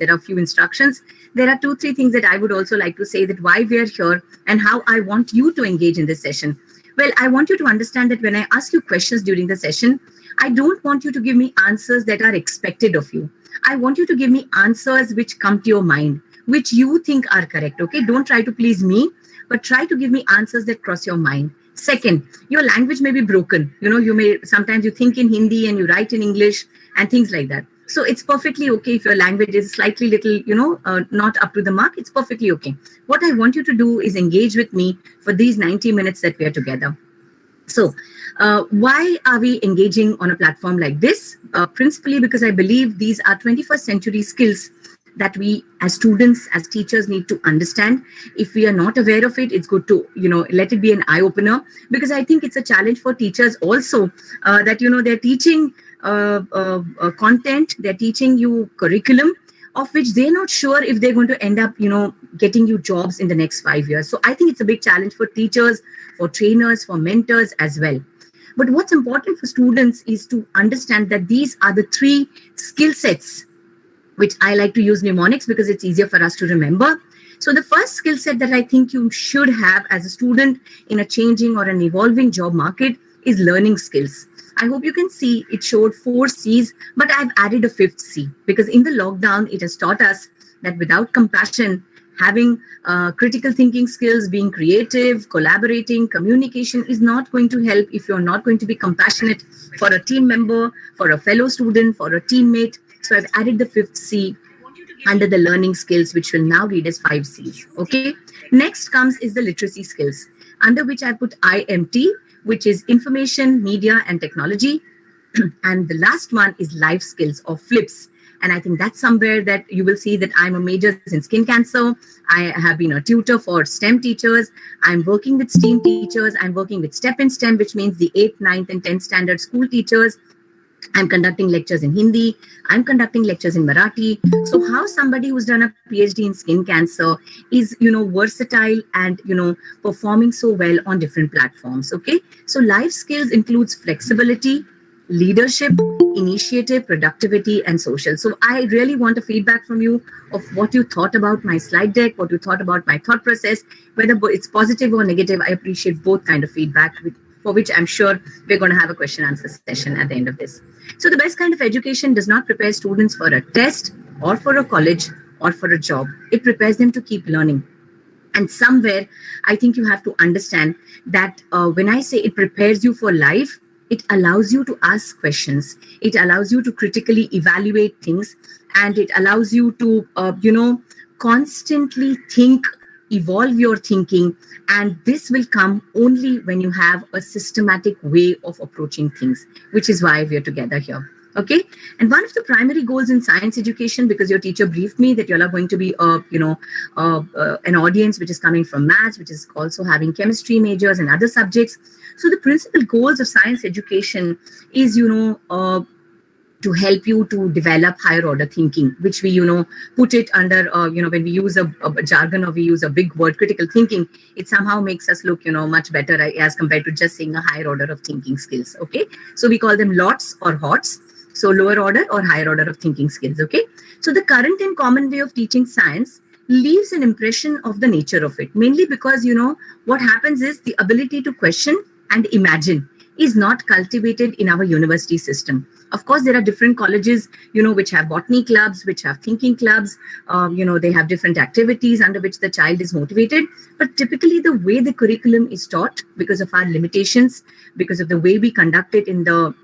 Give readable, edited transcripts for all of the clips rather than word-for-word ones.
there are a few instructions. There are 2-3 things that I would also like to say, that why we are here and how I want you to engage in this session. Well, I want you to understand that when I ask you questions during the session, I don't want you to give me answers that are expected of you. I want you to give me answers which come to your mind, which you think are correct. Okay, don't try to please me, but try to give me answers that cross your mind. Second, your language may be broken. You may sometimes you think in Hindi and you write in English and things like that. So it's perfectly okay if your language is slightly little, not up to the mark. It's perfectly okay. What I want you to do is engage with me for these 90 minutes that we are together. So why are we engaging on a platform like this? Principally because I believe these are 21st century skills that we as students, as teachers need to understand. If we are not aware of it, it's good to, let it be an eye opener, because I think it's a challenge for teachers also that, they're teaching content, they're teaching you curriculum of which they're not sure if they're going to end up, getting you jobs in the next 5 years. So I think it's a big challenge for teachers, for trainers, for mentors as well. But what's important for students is to understand that these are the 3 skill sets, which I like to use mnemonics because it's easier for us to remember. So the first skill set that I think you should have as a student in a changing or an evolving job market is learning skills. I hope you can see it showed 4 C's, but I've added a 5th C because in the lockdown, it has taught us that without compassion, having critical thinking skills, being creative, collaborating, communication is not going to help if you're not going to be compassionate for a team member, for a fellow student, for a teammate. So I've added the 5th C under the learning skills, which will now read as 5 C's. Okay. Next comes is the literacy skills, under which I put IMT, which is information, media, and technology. And the last one is life skills or flips. And I think that's somewhere that you will see that I'm a major in skin cancer. I have been a tutor for STEM teachers. I'm working with STEAM teachers. I'm working with STEP in STEM, which means the 8th, 9th, and 10th standard school teachers. I'm conducting lectures in Hindi. I'm conducting lectures in Marathi. So how somebody who's done a PhD in skin cancer is, versatile and, performing so well on different platforms. Okay. So life skills includes flexibility, leadership, initiative, productivity, and social. So I really want a feedback from you of what you thought about my slide deck, what you thought about my thought process, whether it's positive or negative. I appreciate both kind of feedback, for which I'm sure we're going to have a question answer session at the end of this. So the best kind of education does not prepare students for a test or for a college or for a job. It prepares them to keep learning. And somewhere, I think you have to understand that when I say it prepares you for life, it allows you to ask questions. It allows you to critically evaluate things. And it allows you to, constantly think, evolve your thinking. And this will come only when you have a systematic way of approaching things, which is why we're together here. Okay. And one of the primary goals in science education, because your teacher briefed me that you all are going to be, an audience which is coming from maths, which is also having chemistry majors and other subjects. So the principal goals of science education is, to help you to develop higher order thinking, which we, put it under, when we use a jargon or we use a big word, critical thinking, it somehow makes us look, much better as compared to just saying a higher order of thinking skills. Okay. So we call them LOTS or HOTS. So lower order or higher order of thinking skills. Okay. So the current and common way of teaching science leaves an impression of the nature of it, mainly because, what happens is the ability to question and imagine is not cultivated in our university system. Of course, there are different colleges, which have botany clubs, which have thinking clubs, they have different activities under which the child is motivated. But typically the way the curriculum is taught, because of our limitations, because of the way we conduct it in the,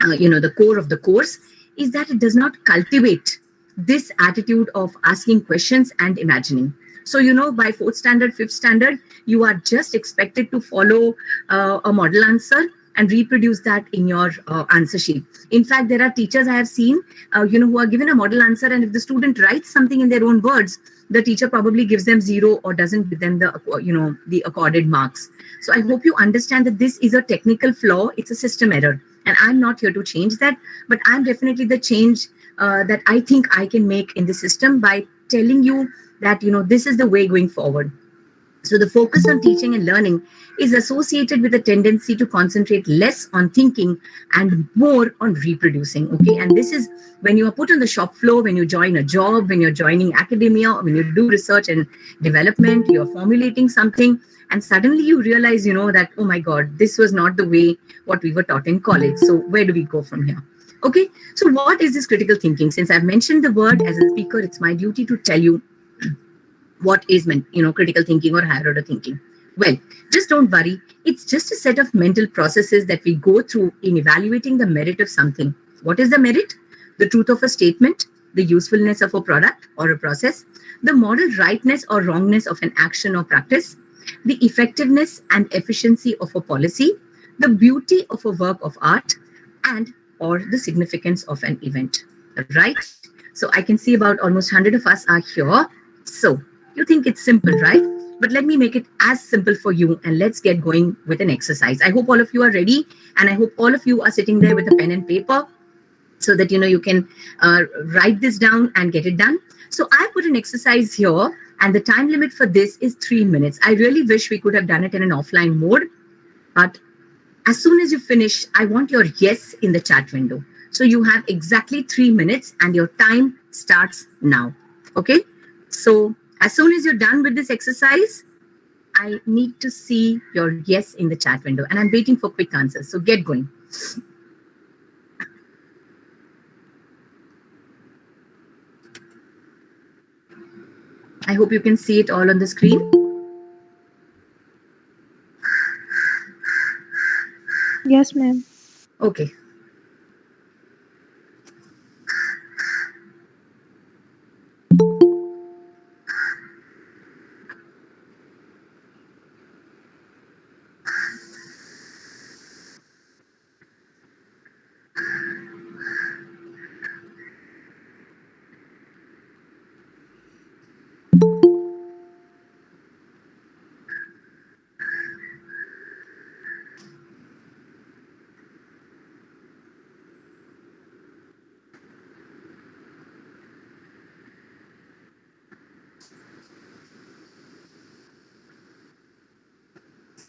the core of the course, is that it does not cultivate this attitude of asking questions and imagining. So, by 4th standard, 5th standard, you are just expected to follow a model answer and reproduce that in your answer sheet. In fact, there are teachers I have seen, who are given a model answer, and if the student writes something in their own words, the teacher probably gives them 0 or doesn't give them the accorded marks. So I hope you understand that this is a technical flaw. It's a system error. And I'm not here to change that, but I'm definitely the change that I think I can make in the system by telling you that, this is the way going forward. So the focus on teaching and learning is associated with a tendency to concentrate less on thinking and more on reproducing. Okay, and this is when you are put on the shop floor, when you join a job, when you're joining academia, when you do research and development, you're formulating something, and suddenly you realize, that, oh my God, this was not the way what we were taught in college. So where do we go from here? Okay, so what is this critical thinking? Since I've mentioned the word as a speaker, it's my duty to tell you what is critical thinking or higher order thinking. Well, just don't worry. It's just a set of mental processes that we go through in evaluating the merit of something. What is the merit? The truth of a statement, the usefulness of a product or a process, the moral rightness or wrongness of an action or practice, the effectiveness and efficiency of a policy, the beauty of a work of art, and or the significance of an event. Right? So I can see about almost 100 of us are here. So you think it's simple, right? But let me make it as simple for you, and let's get going with an exercise. I hope all of you are ready, and I hope all of you are sitting there with a pen and paper so that you can write this down and get it done. So I put an exercise here, and the time limit for this is 3 minutes. I really wish we could have done it in an offline mode, but as soon as you finish, I want your yes in the chat window. So you have exactly 3 minutes, and your time starts now. Okay? So as soon as you're done with this exercise, I need to see your yes in the chat window, and I'm waiting for quick answers. So get going. I hope you can see it all on the screen. Yes, ma'am. Okay.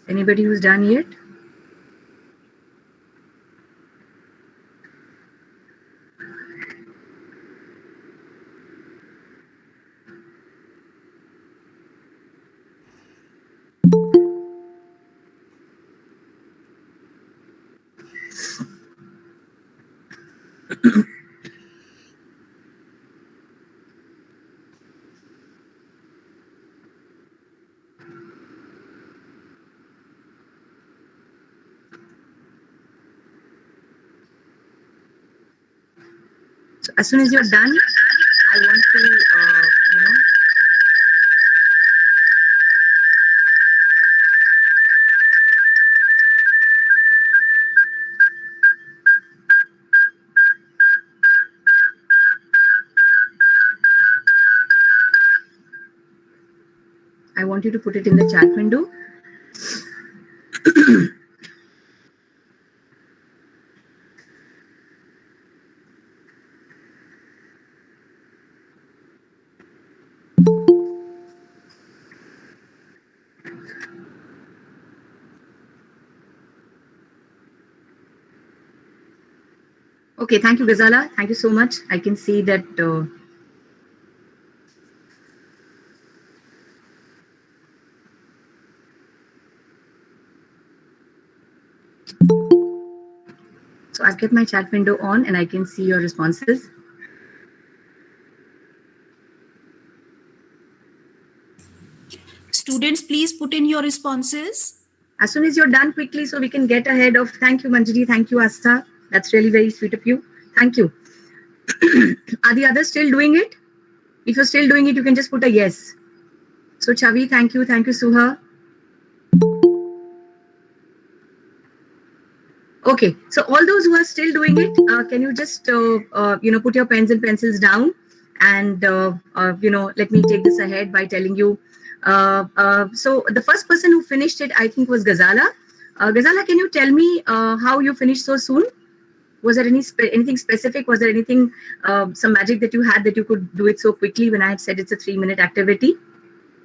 Anybody who's done yet? So as soon as you're done, I want to, I want you to put it in the chat window. Okay, thank you, Ghazala. Thank you so much. I can see that. So I've kept my chat window on, and I can see your responses. Students, please put in your responses. As soon as you're done, quickly, so we can get ahead of. Thank you, Manjari. Thank you, Asta. That's really very sweet of you. Thank you. Are the others still doing it? If you're still doing it, you can just put a yes. So Chhavi, thank you. Thank you, Suha. Okay, so all those who are still doing it, can you just put your pens and pencils down, and let me take this ahead by telling you. So the first person who finished it, I think, was Ghazala. Ghazala, can you tell me how you finished so soon? Was there anything specific? Was there anything, some magic that you had that you could do it so quickly when I had said it's a 3-minute activity?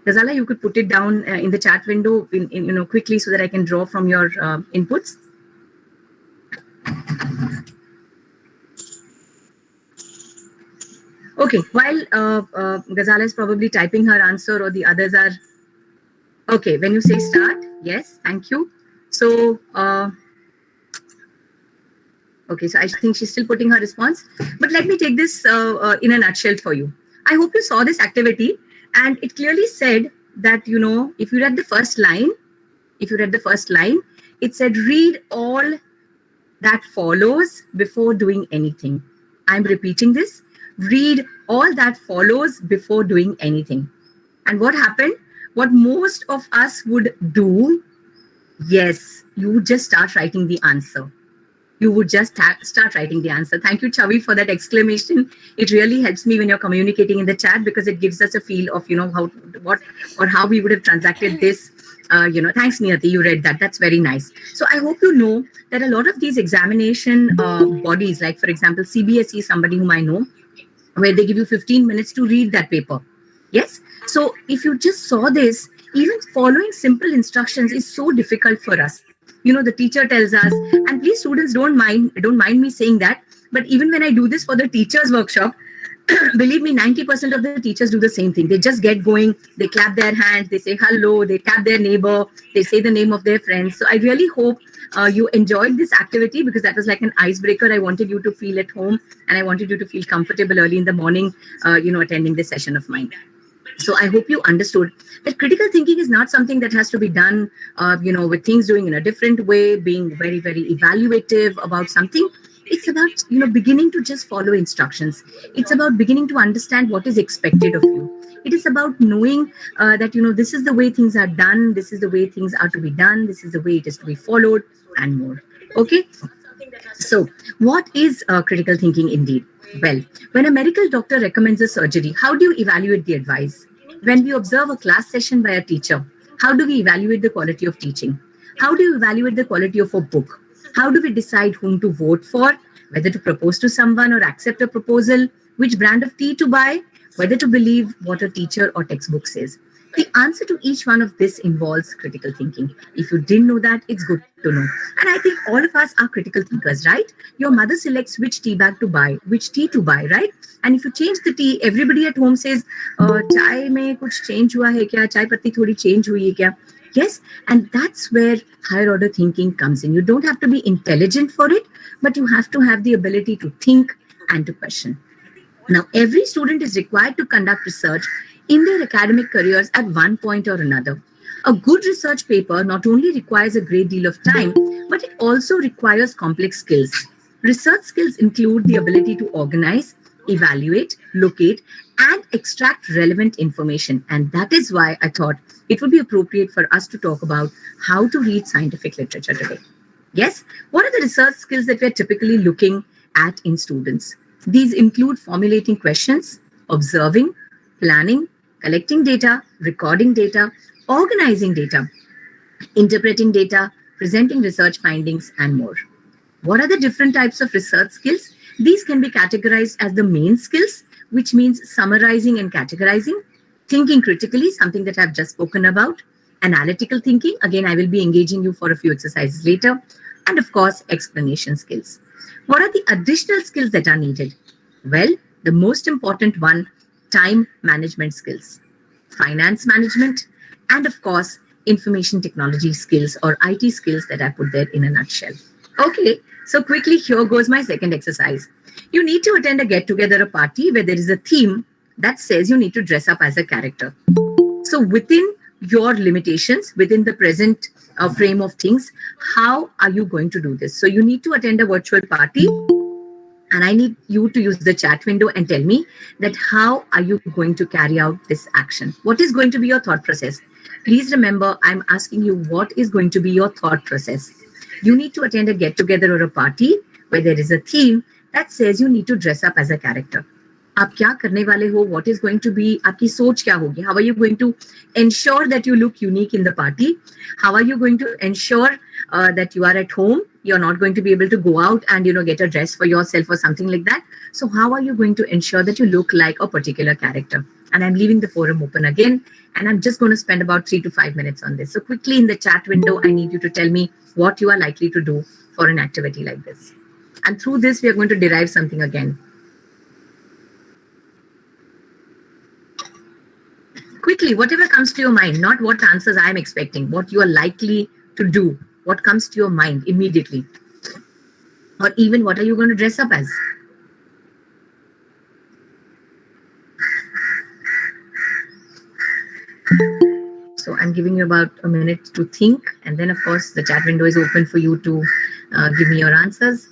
Ghazala, you could put it down in the chat window in quickly so that I can draw from your inputs. Okay, while Ghazala is probably typing her answer or the others are... Okay, when you say start, yes, thank you. So, okay, so I think she's still putting her response. But let me take this in a nutshell for you. I hope you saw this activity and it clearly said that, if you read the first line, it said read all that follows before doing anything. I'm repeating this. Read all that follows before doing anything. And what happened? What most of us would do, yes, you would just start writing the answer. You would just start writing the answer. Thank you, Chhavi, for that exclamation. It really helps me when you're communicating in the chat because it gives us a feel of, how we would have transacted this. Thanks, Niyati, you read that. That's very nice. So I hope you know that a lot of these examination bodies, like, for example, CBSE, somebody whom I know, where they give you 15 minutes to read that paper. Yes. So if you just saw this, even following simple instructions is so difficult for us. The teacher tells us, and please students don't mind me saying that, but even when I do this for the teachers workshop, believe me, 90% of the teachers do the same thing. They just get going, they clap their hands, they say hello, they tap their neighbor, they say the name of their friends. So I really hope you enjoyed this activity because that was like an icebreaker. I wanted you to feel at home and I wanted you to feel comfortable early in the morning, attending this session of mine. So I hope you understood that critical thinking is not something that has to be done, with things doing in a different way, being very, very evaluative about something. It's about, beginning to just follow instructions. It's about beginning to understand what is expected of you. It is about knowing that, this is the way things are done. This is the way things are to be done. This is the way it is to be followed and more. Okay. So what is critical thinking indeed? Well, when a medical doctor recommends a surgery, how do you evaluate the advice? When we observe a class session by a teacher, how do we evaluate the quality of teaching? How do you evaluate the quality of a book? How do we decide whom to vote for, whether to propose to someone or accept a proposal, which brand of tea to buy, whether to believe what a teacher or textbook says? The answer to each one of this involves critical thinking. If you didn't know that, it's good to know. And I think all of us are critical thinkers, right? Your mother selects which tea bag to buy, which tea to buy, right? And if you change the tea, everybody at home says, chai mein kuch change hua hai kya? Chai patti thodi change hui hai kya? Yes, and that's where higher order thinking comes in. You don't have to be intelligent for it, but you have to have the ability to think and to question. Now, every student is required to conduct research in their academic careers at one point or another. A good research paper not only requires a great deal of time, but it also requires complex skills. Research skills include the ability to organize, evaluate, locate, and extract relevant information. And that is why I thought it would be appropriate for us to talk about how to read scientific literature today. Yes, what are the research skills that we're typically looking at in students? These include formulating questions, observing, planning, collecting data, recording data, organizing data, interpreting data, presenting research findings, and more. What are the different types of research skills? These can be categorized as the main skills, which means summarizing and categorizing, thinking critically, something that I've just spoken about, analytical thinking, again, I will be engaging you for a few exercises later, and of course, explanation skills. What are the additional skills that are needed? Well, the most important one, time management skills, finance management, and of course, information technology skills or IT skills that I put there in a nutshell. Okay, so quickly, here goes my second exercise. You need to attend a get-together, a party where there is a theme that says you need to dress up as a character. So within your limitations, within the present frame of things, how are you going to do this? So you need to attend a virtual party, and I need you to use the chat window and tell me that how are you going to carry out this action? What is going to be your thought process? Please remember, I'm asking you what is going to be your thought process. You need to attend a get-together or a party where there is a theme that says you need to dress up as a character. आप क्या करने वाले हो? What is going to be? आपकी सोच क्या होगी? How are you going to ensure that you look unique in the party? How are you going to ensure that you are at home? You're not going to be able to go out and get a dress for yourself or something like that. So how are you going to ensure that you look like a particular character? And I'm leaving the forum open again. And I'm just going to spend about 3 to 5 minutes on this. So quickly in the chat window, I need you to tell me what you are likely to do for an activity like this. And through this, we are going to derive something again. Quickly, whatever comes to your mind, not what answers I am expecting, what you are likely to do, what comes to your mind immediately. Or even what are you going to dress up as? So I'm giving you about a minute to think, and then of course the chat window is open for you to give me your answers.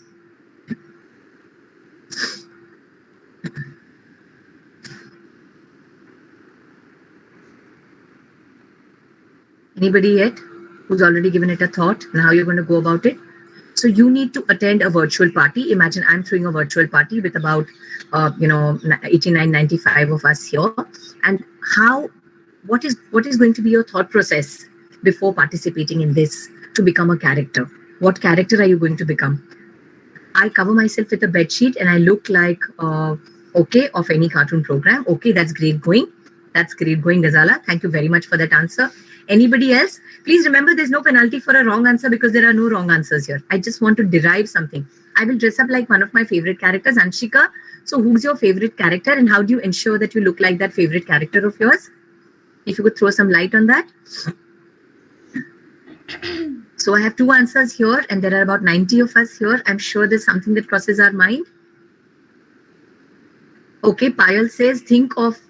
Anybody yet who's already given it a thought and how you're going to go about it? So you need to attend a virtual party. Imagine I'm throwing a virtual party with about 89, 95 of us here. And what is going to be your thought process before participating in this to become a character? What character are you going to become? I cover myself with a bed sheet and I look like okay of any cartoon program. Okay, that's great going. That's great going, Ghazala. Thank you very much for that answer. Anybody else? Please remember there's no penalty for a wrong answer because there are no wrong answers here. I just want to derive something. I will dress up like one of my favorite characters, Anshika. So who's your favorite character and how do you ensure that you look like that favorite character of yours? If you could throw some light on that. So I have 2 answers here and there are about 90 of us here. I'm sure there's something that crosses our mind. Okay, Payal says, think of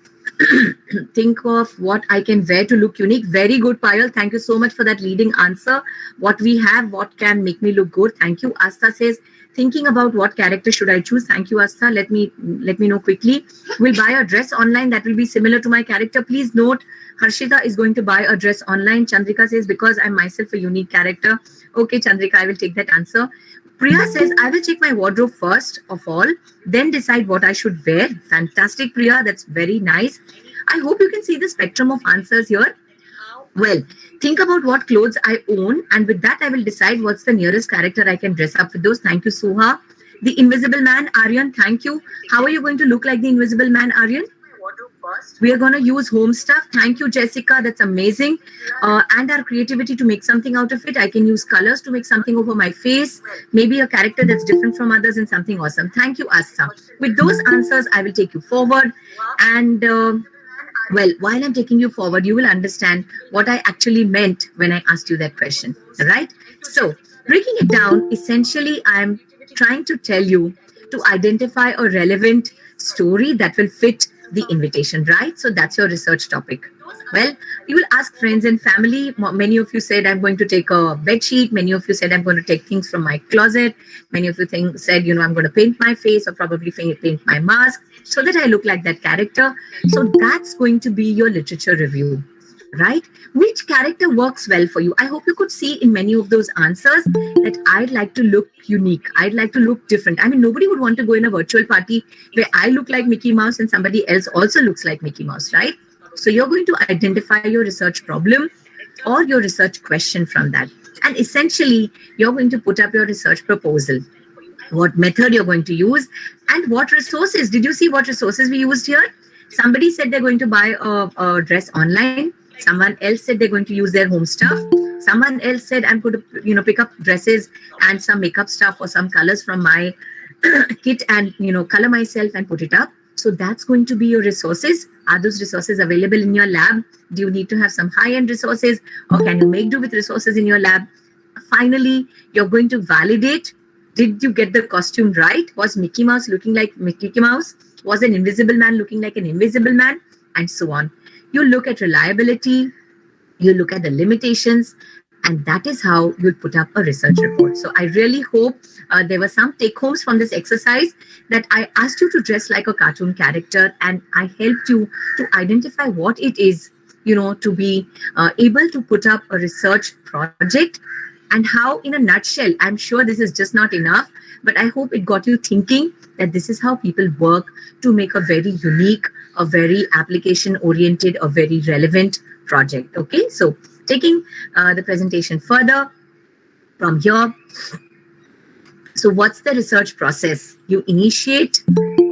what I can wear to look unique. Very good, Payal. Thank you so much for that leading answer. What we have, what can make me look good. Thank you. Asta says, thinking about what character should I choose. Thank you, Asta. Let me know quickly. We'll buy a dress online that will be similar to my character. Please note, Harshita is going to buy a dress online. Chandrika says, because I'm myself a unique character. Okay, Chandrika, I will take that answer. Priya says, I will check my wardrobe first of all, then decide what I should wear. Fantastic, Priya. That's very nice. I hope you can see the spectrum of answers here. Well, think about what clothes I own, and with that, I will decide what's the nearest character I can dress up with those. Thank you, Suha. The Invisible Man, Aryan, thank you. How are you going to look like the Invisible Man, Aryan? We are going to use home stuff. Thank you, Jessica. That's amazing. And our creativity to make something out of it. I can use colors to make something over my face. Maybe a character that's different from others and something awesome. Thank you, Asta. With those answers, I will take you forward. And well, while I'm taking you forward, you will understand what I actually meant when I asked you that question. All right? So, breaking it down, essentially, I'm trying to tell you to identify a relevant story that will fit the invitation, right? So that's your research topic. Well, you will ask friends and family. Many of you said, I'm going to take a bed sheet. Many of you said, I'm going to take things from my closet. Many of you said, I'm going to paint my face or probably paint my mask so that I look like that character. So that's going to be your literature review, right? Which character works well for you? I hope you could see in many of those answers that I'd like to look unique. I'd like to look different. I mean, nobody would want to go in a virtual party where I look like Mickey Mouse and somebody else also looks like Mickey Mouse, right? So you're going to identify your research problem or your research question from that. And essentially, you're going to put up your research proposal, what method you're going to use, and what resources. Did you see what resources we used here? Somebody said they're going to buy a dress online. Someone else said they're going to use their home stuff. Someone else said, I'm going to, pick up dresses and some makeup stuff or some colors from my kit and, color myself and put it up. So that's going to be your resources. Are those resources available in your lab? Do you need to have some high-end resources or can you make do with resources in your lab? Finally, you're going to validate. Did you get the costume right? Was Mickey Mouse looking like Mickey Mouse? Was an invisible man looking like an invisible man? And so on. You look at reliability, you look at the limitations, and that is how you'll put up a research report. So I really hope there were some take-homes from this exercise that I asked you to dress like a cartoon character and I helped you to identify what it is, to be able to put up a research project and how, in a nutshell, I'm sure this is just not enough, but I hope it got you thinking that this is how people work to make a very unique, a very application-oriented, a very relevant project. Okay, so taking the presentation further from here, So what's the research process? You initiate,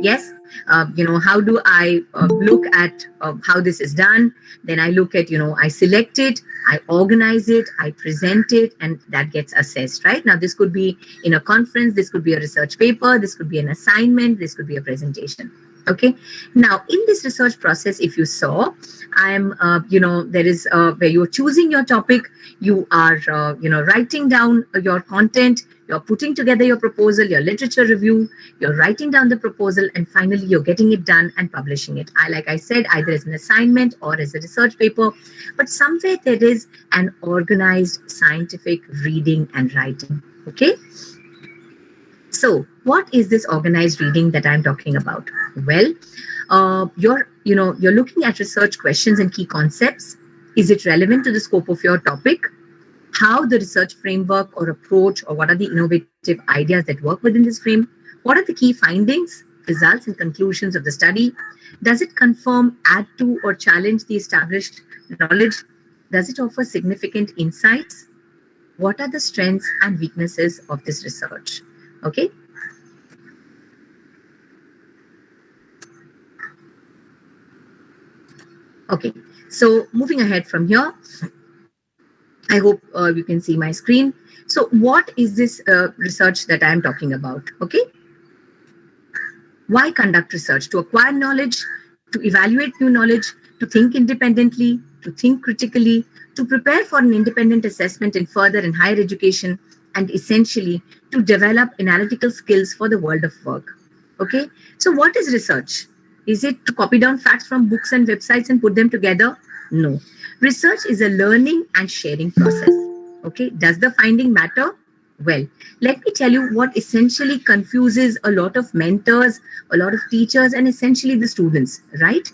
yes. How do I look at how this is done? Then I look at, I select it, I organize it, I present it, and that gets assessed, right? Now, this could be in a conference, this could be a research paper, this could be an assignment, this could be a presentation. Okay. Now, in this research process, if you saw, there is where you're choosing your topic, you are, writing down your content, you're putting together your proposal, your literature review, you're writing down the proposal, and finally you're getting it done and publishing it. Like I said, either as an assignment or as a research paper, but somewhere there is an organized scientific reading and writing. Okay. So what is this organized reading that I'm talking about? Well, you're looking at research questions and key concepts. Is it relevant to the scope of your topic? How the research framework or approach, or what are the innovative ideas that work within this frame? What are the key findings, results, and conclusions of the study? Does it confirm, add to, or challenge the established knowledge? Does it offer significant insights? What are the strengths and weaknesses of this research? Okay. Okay. So moving ahead from here, I hope you can see my screen. So what is this research that I am talking about? Okay. Why conduct research? To acquire knowledge, to evaluate new knowledge, to think independently, to think critically, to prepare for an independent assessment in further and higher education, and essentially to develop analytical skills for the world of work. Okay. So what is research? Is it to copy down facts from books and websites and put them together? No. Research is a learning and sharing process. Okay. Does the finding matter? Well, let me tell you what essentially confuses a lot of mentors, a lot of teachers, and essentially the students, right?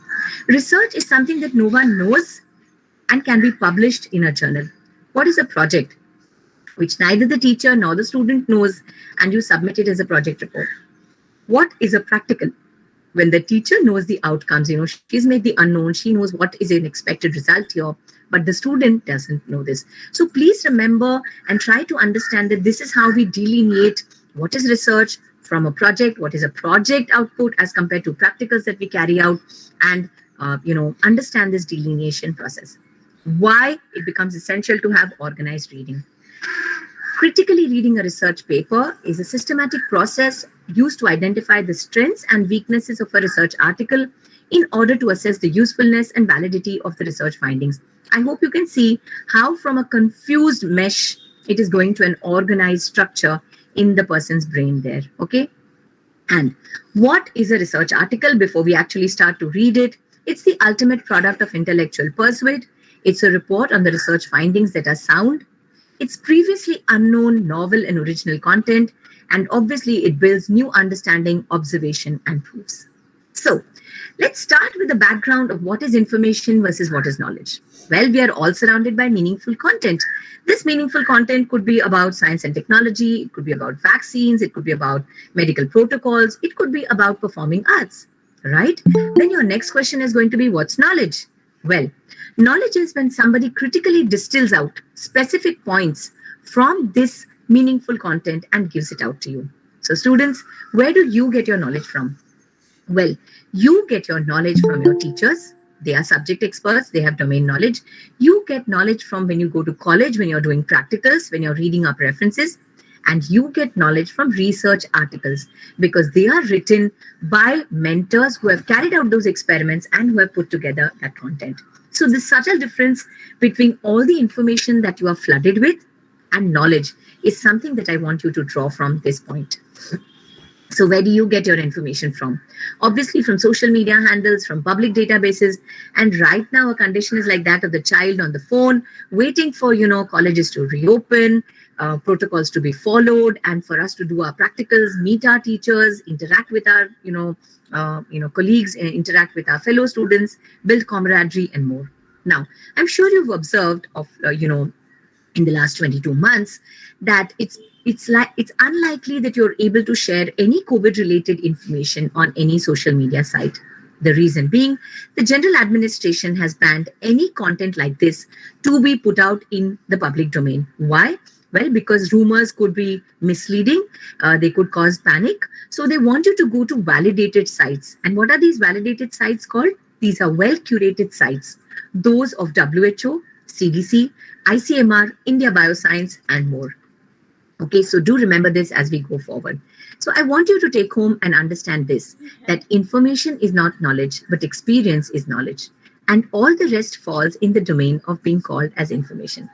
Research is something that no one knows and can be published in a journal. What is a project? Which neither the teacher nor the student knows, and you submit it as a project report. What is a practical? When the teacher knows the outcomes, she's made the unknown, she knows what is an expected result here, but the student doesn't know this. So please remember and try to understand that this is how we delineate what is research from a project, what is a project output as compared to practicals that we carry out, and understand this delineation process. Why it becomes essential to have organized reading. Critically reading a research paper is a systematic process used to identify the strengths and weaknesses of a research article in order to assess the usefulness and validity of the research findings. I hope you can see how from a confused mesh, it is going to an organized structure in the person's brain there, okay? And what is a research article before we actually start to read it? It's the ultimate product of intellectual pursuit. It's a report on the research findings that are sound. It's previously unknown, novel, and original content, and obviously it builds new understanding, observation, and proofs. So let's start with the background of what is information versus what is knowledge. Well, we are all surrounded by meaningful content. This meaningful content could be about science and technology, it could be about vaccines, it could be about medical protocols, it could be about performing arts, right? Then your next question is going to be, what's knowledge? Well, knowledge is when somebody critically distills out specific points from this meaningful content and gives it out to you. So students, where do you get your knowledge from? Well, you get your knowledge from your teachers. They are subject experts. They have domain knowledge. You get knowledge from when you go to college, when you're doing practicals, when you're reading up references. And you get knowledge from research articles because they are written by mentors who have carried out those experiments and who have put together that content. So the subtle difference between all the information that you are flooded with and knowledge is something that I want you to draw from this point. So where do you get your information from? Obviously from social media handles, from public databases. And right now a condition is like that of the child on the phone, waiting for, colleges to reopen, protocols to be followed, and for us to do our practicals, meet our teachers, interact with our, colleagues, interact with our fellow students, build camaraderie and more. Now, I'm sure you've observed in the last 22 months that it's unlikely that you're able to share any COVID-related information on any social media site. The reason being, the general administration has banned any content like this to be put out in the public domain. Why? Well, because rumors could be misleading, they could cause panic. So they want you to go to validated sites. And what are these validated sites called? These are well curated sites, those of WHO, CDC, ICMR, India Bioscience, and more. Okay, so do remember this as we go forward. So I want you to take home and understand this, that information is not knowledge, but experience is knowledge. And all the rest falls in the domain of being called as information.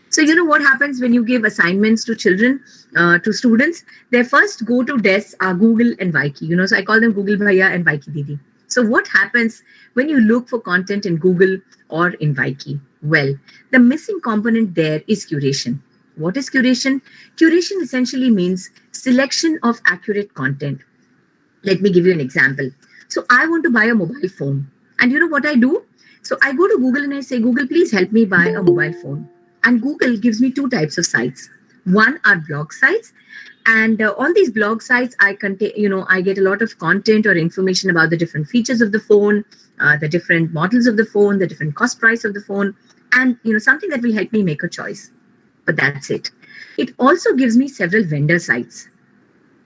So you know what happens when you give assignments to children, to students? They first go to desks, Google and Viki. You know, so I call them Google Bhaiya and Viki Didi. So what happens when you look for content in Google or in Viki? Well, the missing component there is curation. What is curation? Curation essentially means selection of accurate content. Let me give you an example. So I want to buy a mobile phone. And you know what I do? So I go to Google and I say, Google, please help me buy a mobile phone. And Google gives me two types of sites. One are blog sites. And on these blog sites, I get a lot of content or information about the different features of the phone, the different models of the phone, the different cost price of the phone, and something that will help me make a choice. But that's it. It also gives me several vendor sites.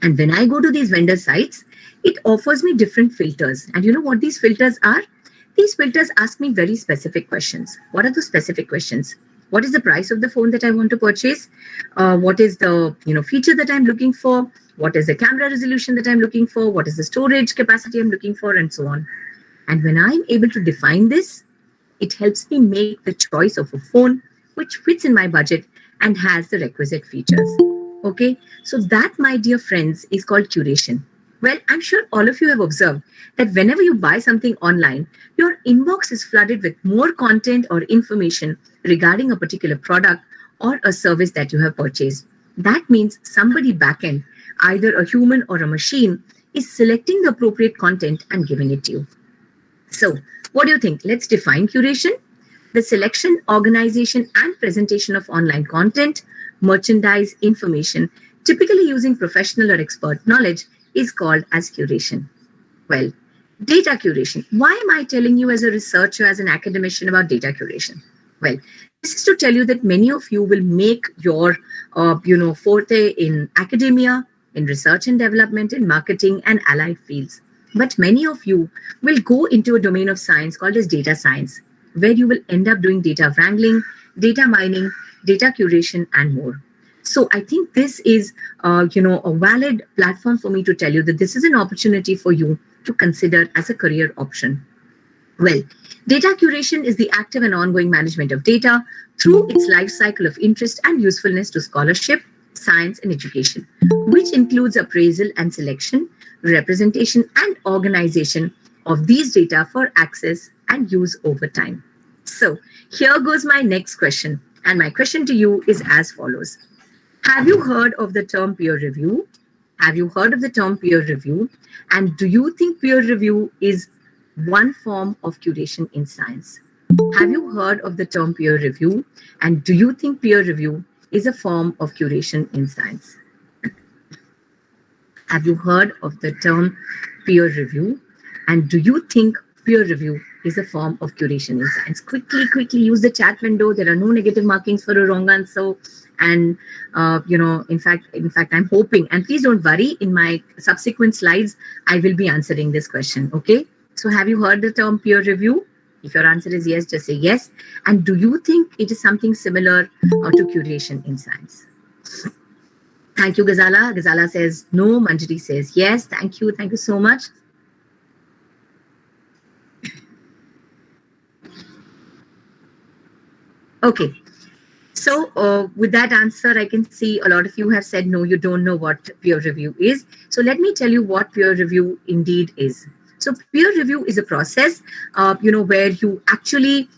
And when I go to these vendor sites, it offers me different filters. And you know what these filters are? These filters ask me very specific questions. What are the specific questions? What is the price of the phone that I want to purchase? What is the feature that I'm looking for? What is the camera resolution that I'm looking for? What is the storage capacity I'm looking for? And so on. And when I'm able to define this, it helps me make the choice of a phone which fits in my budget and has the requisite features. Okay, so that, my dear friends, is called curation. Well, I'm sure all of you have observed that whenever you buy something online, your inbox is flooded with more content or information regarding a particular product or a service that you have purchased. That means somebody backend, either a human or a machine, is selecting the appropriate content and giving it to you. So, what do you think? Let's define curation. The selection, organization, and presentation of online content, merchandise, information, typically using professional or expert knowledge, is called as curation. Well, data curation. Why am I telling you as a researcher, as an academician about data curation? Well, this is to tell you that many of you will make your, forte in academia, in research and development, in marketing and allied fields. But many of you will go into a domain of science called as data science, where you will end up doing data wrangling, data mining, data curation, and more. So I think this is, a valid platform for me to tell you that this is an opportunity for you to consider as a career option. Well, data curation is the active and ongoing management of data through its life cycle of interest and usefulness to scholarship, science, and education, which includes appraisal and selection, representation, and organization of these data for access and use over time. So here goes my next question. And my question to you is as follows. Have you heard of the term peer review? Have you heard of the term peer review? And do you think peer review is one form of curation in science? Have you heard of the term peer review? And do you think peer review is a form of curation in science? Have you heard of the term peer review? And do you think peer review is a form of curation in science? Quickly use the chat window. There are no negative markings for a wrong answer. And, in fact, I'm hoping, and please don't worry, in my subsequent slides, I will be answering this question. Okay. So have you heard the term peer review? If your answer is yes, just say yes. And do you think it is something similar to curation in science? Thank you, Ghazala. Ghazala says no. Manjari says yes. Thank you. Thank you so much. Okay. So with that answer, I can see a lot of you have said, no, you don't know what peer review is. So let me tell you what peer review indeed is. So peer review is a process, where you actually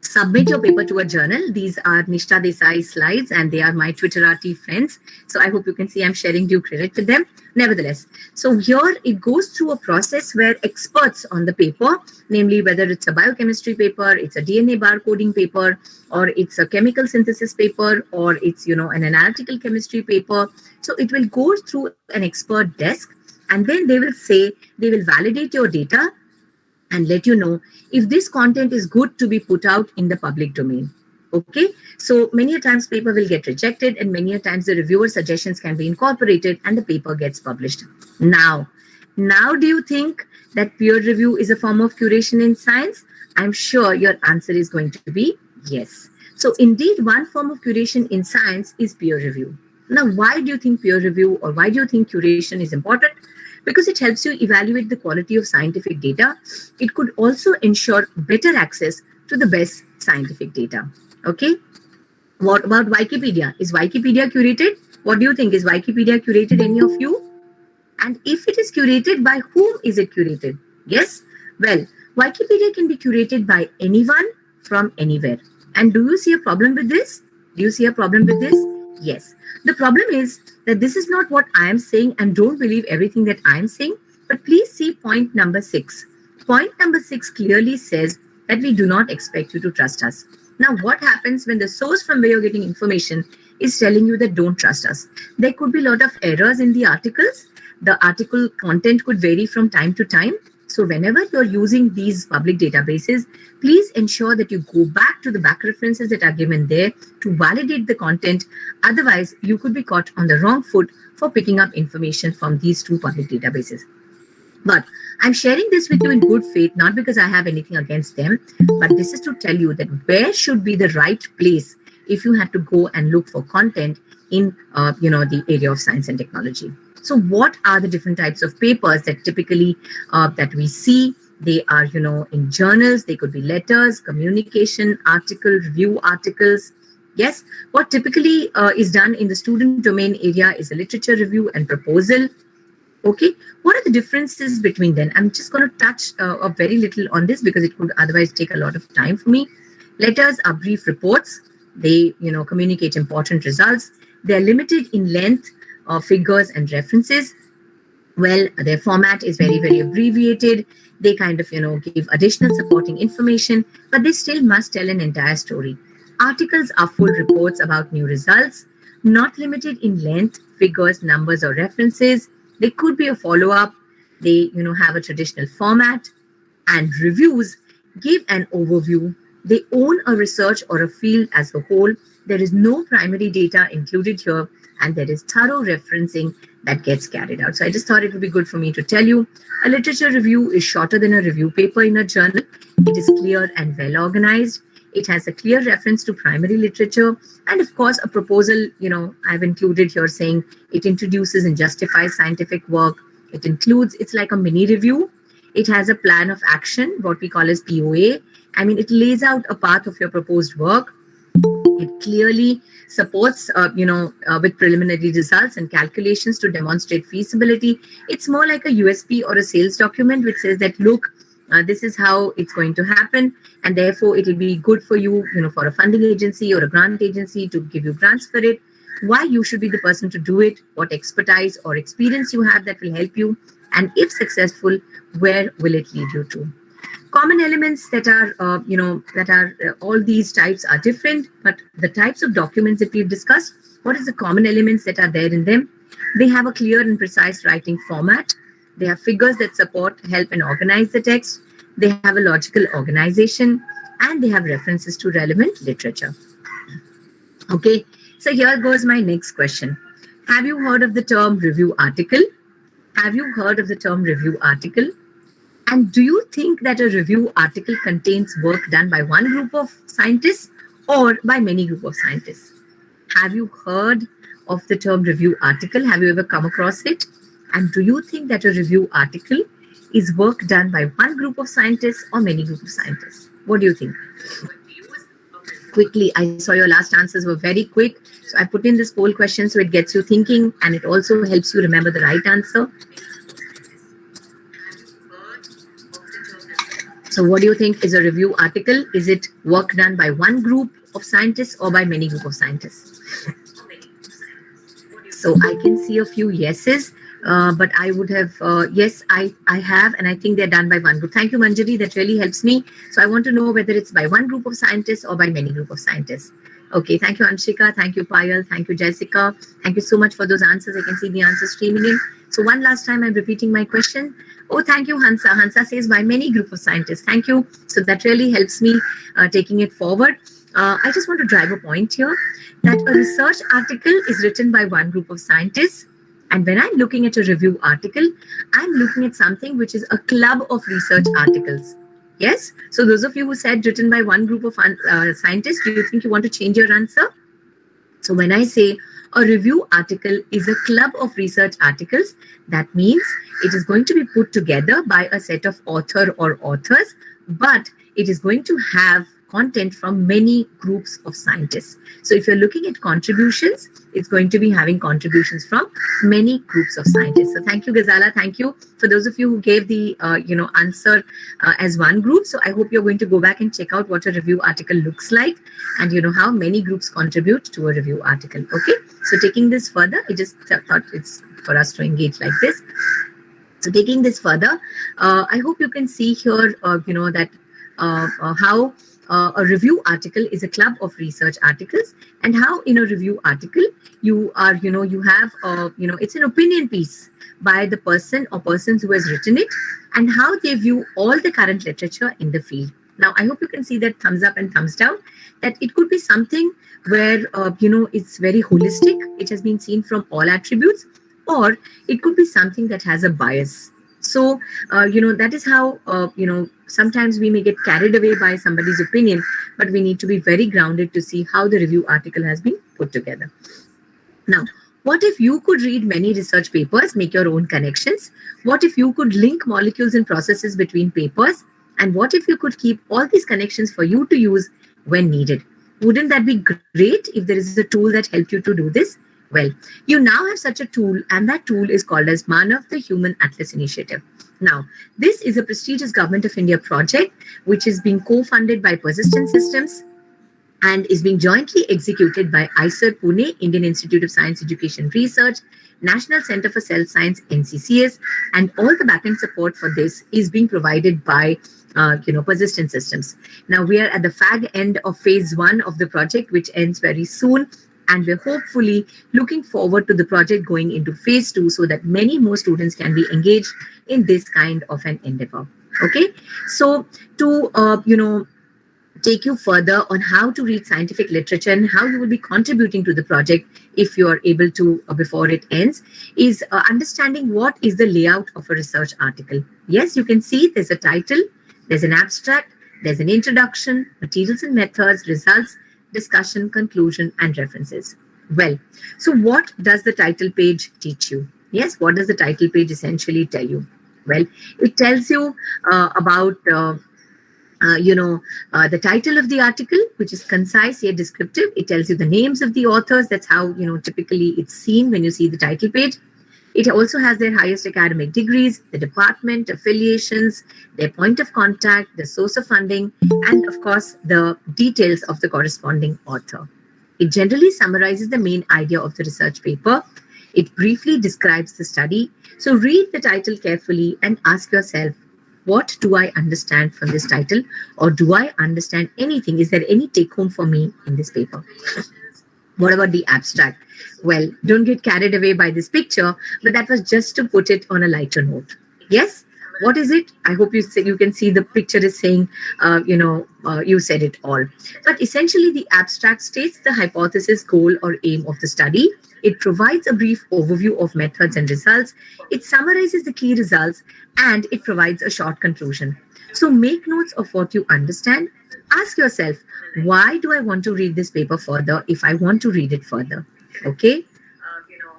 submit your paper to a journal. These are Nishta Desai's slides and they are my Twitterati friends. So I hope you can see I'm sharing due credit with them. Nevertheless, so here it goes through a process where experts on the paper, namely whether it's a biochemistry paper, it's a DNA barcoding paper, or it's a chemical synthesis paper, or it's, an analytical chemistry paper. So it will go through an expert desk and then they will validate your data and let you know if this content is good to be put out in the public domain. Okay, so many a times paper will get rejected, and many a times the reviewer suggestions can be incorporated and the paper gets published. Now do you think that peer review is a form of curation in science? I'm sure your answer is going to be yes. So indeed, one form of curation in science is peer review. Now, why do you think peer review or why do you think curation is important? Because it helps you evaluate the quality of scientific data. It could also ensure better access to the best scientific data. Okay. What about Wikipedia? Is Wikipedia curated? What do you think? Is Wikipedia curated, any of you? And if it is curated, by whom is it curated? Yes? Well, Wikipedia can be curated by anyone from anywhere. And do you see a problem with this? Do you see a problem with this? Yes. The problem is that this is not what I am saying, and don't believe everything that I am saying. But please see point number 6. Point number 6 clearly says that we do not expect you to trust us. Now, what happens when the source from where you're getting information is telling you that don't trust us? There could be a lot of errors in the articles. The article content could vary from time to time. So whenever you're using these public databases, please ensure that you go back to the back references that are given there to validate the content. Otherwise, you could be caught on the wrong foot for picking up information from these two public databases. But I'm sharing this with you in good faith, not because I have anything against them, but this is to tell you that where should be the right place if you had to go and look for content in the area of science and technology. So what are the different types of papers that typically that we see? They are, in journals. They could be letters, communication, article, review articles. Yes, what typically is done in the student domain area is a literature review and proposal. Okay, what are the differences between them? I'm just going to touch a very little on this because it could otherwise take a lot of time for me. Letters are brief reports. They, communicate important results. They're limited in length, figures and references. Well, their format is very, very abbreviated. They kind of, give additional supporting information, but they still must tell an entire story. Articles are full reports about new results, not limited in length, figures, numbers, or references. They could be a follow-up. They, have a traditional format. And reviews give an overview. They own a research or a field as a whole. There is no primary data included here, and there is thorough referencing that gets carried out. So I just thought it would be good for me to tell you, a literature review is shorter than a review paper in a journal. It is clear and well organized. It has a clear reference to primary literature. And of course, a proposal, I've included here saying it introduces and justifies scientific work. It includes, it's like a mini review. It has a plan of action, what we call as POA. I mean, it lays out a path of your proposed work. It clearly supports, with preliminary results and calculations to demonstrate feasibility. It's more like a USP or a sales document, which says that, look, this is how it's going to happen. And therefore, it will be good for you, for a funding agency or a grant agency to give you grants for it. Why you should be the person to do it, what expertise or experience you have that will help you. And if successful, where will it lead you to? Common elements that are, all these types are different, but the types of documents that we've discussed, what is the common elements that are there in them? They have a clear and precise writing format. They have figures that support, help and organize the text. They have a logical organization, and they have references to relevant literature. Okay, so here goes my next question. Have you heard of the term review article? Have you heard of the term review article? And do you think that a review article contains work done by one group of scientists or by many group of scientists? Have you heard of the term review article? Have you ever come across it? And do you think that a review article is work done by one group of scientists or many group of scientists? What do you think? Quickly, I saw your last answers were very quick. So I put in this poll question so it gets you thinking, and it also helps you remember the right answer. So what do you think is a review article? Is it work done by one group of scientists or by many group of scientists? So I can see a few yeses, but I would have, yes, I have, and I think they're done by one group. Thank you, Manjari. That really helps me. So I want to know whether it's by one group of scientists or by many group of scientists. Okay, thank you, Anshika. Thank you, Payal. Thank you, Jessica. Thank you so much for those answers. I can see the answers streaming in. So one last time, I'm repeating my question. Oh, thank you, Hansa. Hansa says by many group of scientists. Thank you. So that really helps me taking it forward. I just want to drive a point here that a research article is written by one group of scientists. And when I'm looking at a review article, I'm looking at something which is a club of research articles. Yes? So those of you who said written by one group of scientists, do you think you want to change your answer? So when I say a review article is a club of research articles, that means it is going to be put together by a set of author or authors, but it is going to have content from many groups of scientists. So if you're looking at contributions, it's going to be having contributions from many groups of scientists. So thank you, Ghazala. Thank you for those of you who gave the answer as one group. So I hope you're going to go back and check out what a review article looks like, and how many groups contribute to a review article. Okay. So taking this further, I just thought it's for us to engage like this. So taking this further, I hope you can see here, that how a review article is a club of research articles, and how in a review article you are, you have, it's an opinion piece by the person or persons who has written it, and how they view all the current literature in the field. Now, I hope you can see that thumbs up and thumbs down, that it could be something where, it's very holistic. It has been seen from all attributes, or it could be something that has a bias. So, that is how, sometimes we may get carried away by somebody's opinion, but we need to be very grounded to see how the review article has been put together. Now, what if you could read many research papers, make your own connections? What if you could link molecules and processes between papers? And what if you could keep all these connections for you to use when needed? Wouldn't that be great if there is a tool that helped you to do this? Well, you now have such a tool, and that tool is called as MANAV, the Human Atlas Initiative. Now, this is a prestigious Government of India project which is being co-funded by Persistent Systems and is being jointly executed by IISER Pune, Indian Institute of Science Education Research, National Center for Cell Science, NCCS, and all the backend support for this is being provided by Persistent Systems. Now, we are at the fag end of phase 1 of the project, which ends very soon. And we're hopefully looking forward to the project going into phase 2 so that many more students can be engaged in this kind of an endeavor. Okay. So to, take you further on how to read scientific literature and how you will be contributing to the project if you are able to before it ends is understanding what is the layout of a research article. Yes, you can see there's a title, there's an abstract, there's an introduction, materials and methods, results, discussion, conclusion, and references. Well, so what does the title page teach you? Yes, what does the title page essentially tell you? Well, it tells you about the title of the article, which is concise yet descriptive. It tells you the names of the authors. That's how, typically it's seen when you see the title page. It also has their highest academic degrees, the department, affiliations, their point of contact, the source of funding, and of course, the details of the corresponding author. It generally summarizes the main idea of the research paper. It briefly describes the study. So read the title carefully and ask yourself, what do I understand from this title? Or do I understand anything? Is there any take home for me in this paper? What about the abstract? Well, don't get carried away by this picture, but that was just to put it on a lighter note. Yes? What is it? I hope you can see the picture is saying, you said it all. But essentially, the abstract states the hypothesis, goal, or aim of the study. It provides a brief overview of methods and results. It summarizes the key results, and it provides a short conclusion. So make notes of what you understand. Ask yourself, why do I want to read this paper further if I want to read it further? Okay.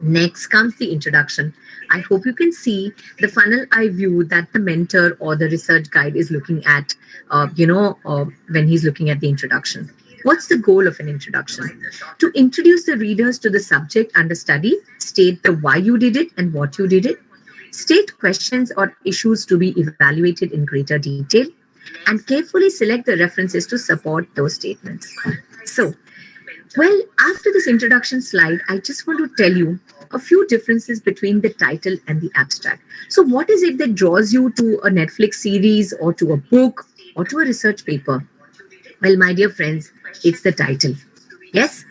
Next comes the introduction. I hope you can see the funnel eye view that the mentor or the research guide is looking at, when he's looking at the introduction. What's the goal of an introduction? To introduce the readers to the subject under study, state the why you did it and what you did it, state questions or issues to be evaluated in greater detail, and carefully select the references to support those statements. So, well, after this introduction slide, I just want to tell you a few differences between the title and the abstract. So what is it that draws you to a Netflix series or to a book or to a research paper? Well, my dear friends, it's the title. Yes.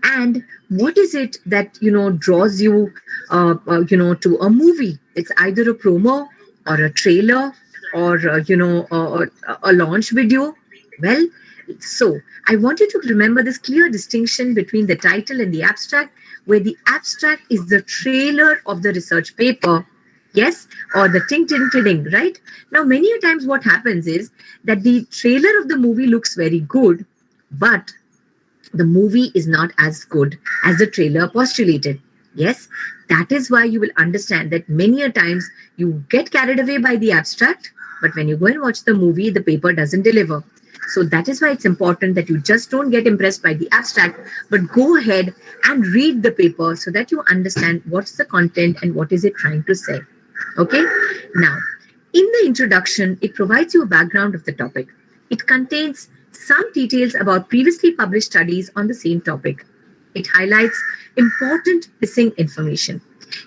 And what is it that, draws you, to a movie? It's either a promo or a trailer or, a launch video. Well, so I want you to remember this clear distinction between the title and the abstract, where the abstract is the trailer of the research paper. Yes, or the ting ting ting, right? Now, many a times what happens is that the trailer of the movie looks very good, but the movie is not as good as the trailer postulated. Yes, that is why you will understand that many a times you get carried away by the abstract, but when you go and watch the movie, the paper doesn't deliver. So that is why it's important that you just don't get impressed by the abstract, but go ahead and read the paper so that you understand what's the content and what is it trying to say. Okay. Now, in the introduction, it provides you a background of the topic. It contains some details about previously published studies on the same topic. It highlights important missing information.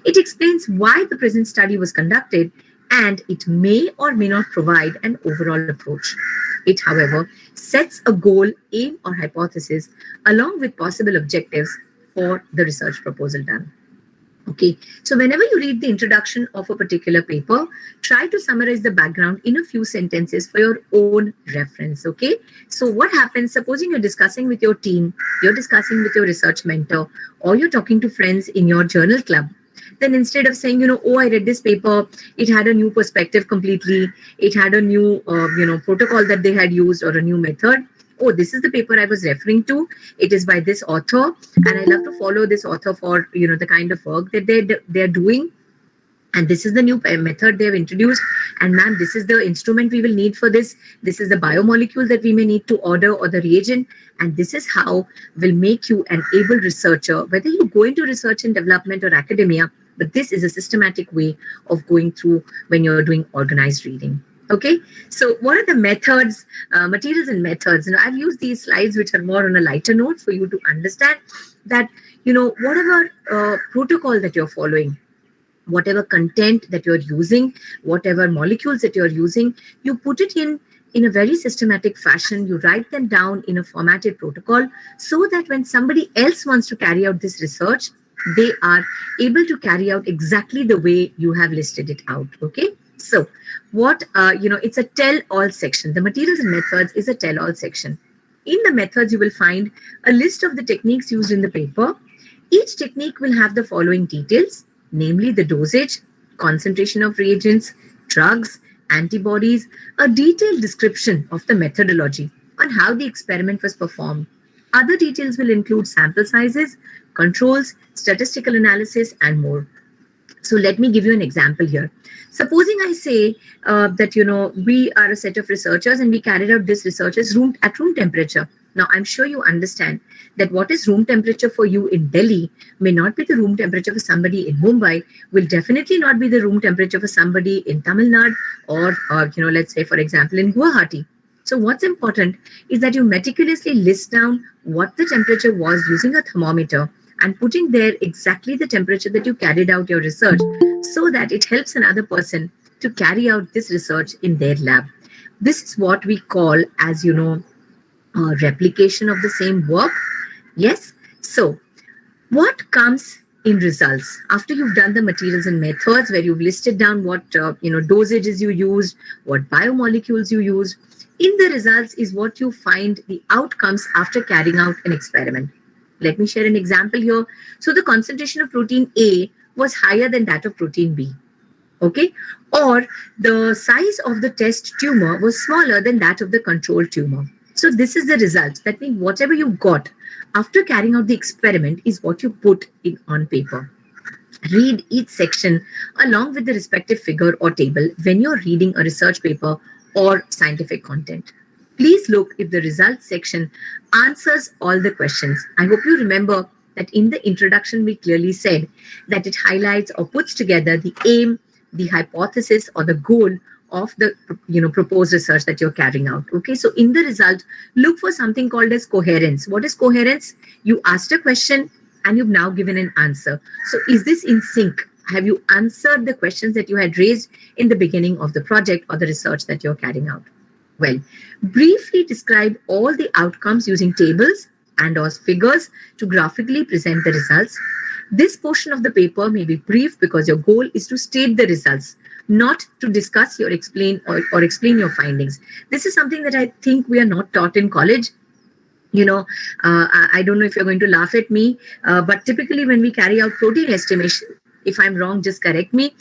It explains why the present study was conducted, and it may or may not provide an overall approach. It, however, sets a goal, aim, or hypothesis along with possible objectives for the research proposal done. Okay, so whenever you read the introduction of a particular paper, try to summarize the background in a few sentences for your own reference. Okay, so what happens, supposing you're discussing with your team, you're discussing with your research mentor, or you're talking to friends in your journal club, then instead of saying, oh, I read this paper, it had a new perspective completely, it had a new, protocol that they had used or a new method. Oh, this is the paper I was referring to. It is by this author, and I love to follow this author for, the kind of work that they're doing. And this is the new method they have introduced. And ma'am, this is the instrument we will need for this. This is the biomolecule that we may need to order, or the reagent. And this is how will make you an able researcher, whether you go into research and development or academia. But this is a systematic way of going through when you're doing organized reading. Okay, so what are the methods, materials and methods? I've used these slides which are more on a lighter note for you to understand that, whatever protocol that you're following, whatever content that you're using, whatever molecules that you're using, you put it in a very systematic fashion. You write them down in a formatted protocol so that when somebody else wants to carry out this research, they are able to carry out exactly the way you have listed it out. Okay. So what, it's a tell-all section. The materials and methods is a tell-all section. In the methods, you will find a list of the techniques used in the paper. Each technique will have the following details, namely the dosage, concentration of reagents, drugs, antibodies, a detailed description of the methodology on how the experiment was performed. Other details will include sample sizes, controls, statistical analysis, and more. So let me give you an example here. Supposing I say that, we are a set of researchers and we carried out this research at room temperature. Now, I'm sure you understand that what is room temperature for you in Delhi may not be the room temperature for somebody in Mumbai, will definitely not be the room temperature for somebody in Tamil Nadu or let's say, for example, in Guwahati. So what's important is that you meticulously list down what the temperature was using a thermometer and putting there exactly the temperature that you carried out your research, so that it helps another person to carry out this research in their lab. This is what we call as, replication of the same work. Yes. So what comes in results after you've done the materials and methods, where you've listed down what, dosages you used, what biomolecules you used, in the results is what you find the outcomes after carrying out an experiment. Let me share an example here. So the concentration of protein A was higher than that of protein B. Okay. Or the size of the test tumor was smaller than that of the control tumor. So this is the result. That means whatever you got after carrying out the experiment is what you put in on paper. Read each section along with the respective figure or table when you're reading a research paper or scientific content. Please look if the results section answers all the questions. I hope you remember that in the introduction, we clearly said that it highlights or puts together the aim, the hypothesis, or the goal of the proposed research that you're carrying out. Okay, so in the result, look for something called as coherence. What is coherence? You asked a question and you've now given an answer. So is this in sync? Have you answered the questions that you had raised in the beginning of the project or the research that you're carrying out? Well, briefly describe all the outcomes using tables and or figures to graphically present the results. This portion of the paper may be brief because your goal is to state the results, not to discuss your explain or explain your findings. This is something that I think we are not taught in college. I don't know if you're going to laugh at me, but typically when we carry out protein estimation, if I'm wrong, just correct me.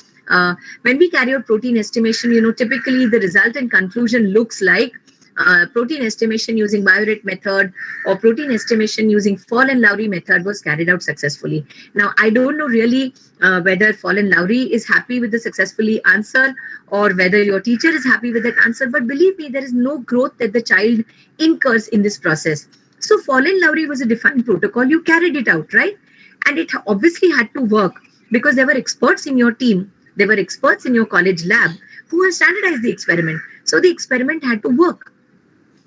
When we carry out protein estimation, typically the result and conclusion looks like protein estimation using biorate method or protein estimation using Fall and Lowry method was carried out successfully. Now, I don't know really whether Fall and Lowry is happy with the successfully answer or whether your teacher is happy with that answer. But believe me, there is no growth that the child incurs in this process. So Fall and Lowry was a defined protocol. You carried it out, right? And it obviously had to work because there were experts in your team. There were experts in your college lab who have standardized the experiment. So the experiment had to work.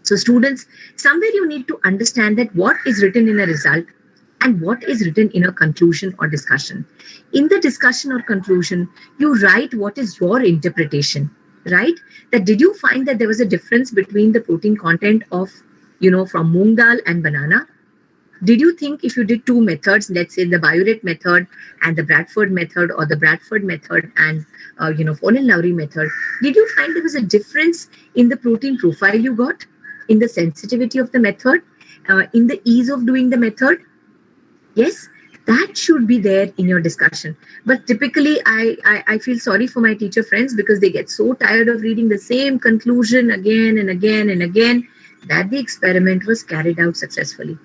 So students, somewhere you need to understand that what is written in a result and what is written in a conclusion or discussion. In the discussion or conclusion, you write what is your interpretation, right? That did you find that there was a difference between the protein content of, from moong dal and banana? Did you think if you did two methods, let's say the biorate method and the Bradford method or the Bradford method and, Fall and Lowry method, did you find there was a difference in the protein profile you got? In the sensitivity of the method, in the ease of doing the method? Yes, that should be there in your discussion. But typically, I feel sorry for my teacher friends because they get so tired of reading the same conclusion again and again and again that the experiment was carried out successfully.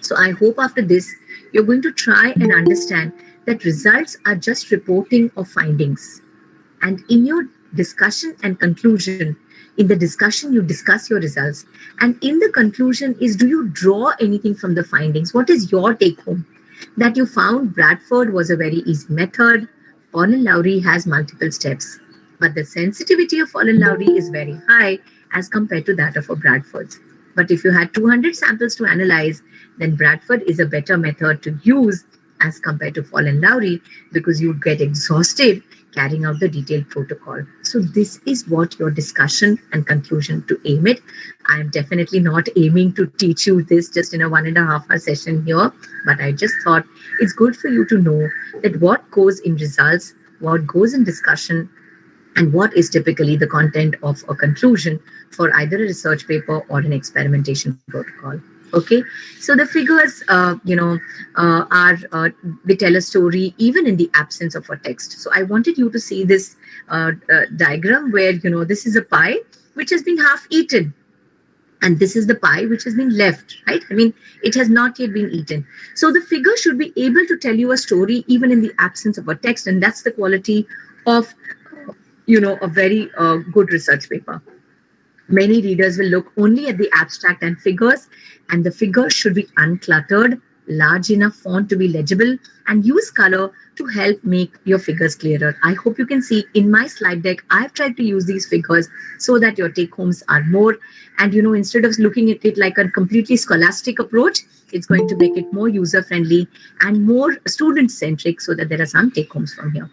So I hope after this, you're going to try and understand that results are just reporting of findings. And in your discussion and conclusion, in the discussion, you discuss your results. And in the conclusion is, do you draw anything from the findings? What is your take home? That you found Bradford was a very easy method. Fall and Lowry has multiple steps. But the sensitivity of Fall and Lowry is very high as compared to that of a Bradford's. But if you had 200 samples to analyze, then Bradford is a better method to use as compared to Fall and Lowry because you'd get exhausted carrying out the detailed protocol. So this is what your discussion and conclusion to aim at. I am definitely not aiming to teach you this just in a 1.5 hour session here, but I just thought it's good for you to know that what goes in results, what goes in discussion, and what is typically the content of a conclusion for either a research paper or an experimentation protocol. Okay, so the figures, they tell a story even in the absence of a text. So I wanted you to see this diagram where, this is a pie which has been half eaten. And this is the pie which has been left, right? I mean, it has not yet been eaten. So the figure should be able to tell you a story even in the absence of a text. And that's the quality of, a very good research paper. Many readers will look only at the abstract and figures, and the figures should be uncluttered, large enough font to be legible, and use color to help make your figures clearer. I hope you can see in my slide deck, I've tried to use these figures so that your take homes are more. And, instead of looking at it like a completely scholastic approach, it's going to make it more user friendly and more student centric so that there are some take homes from here.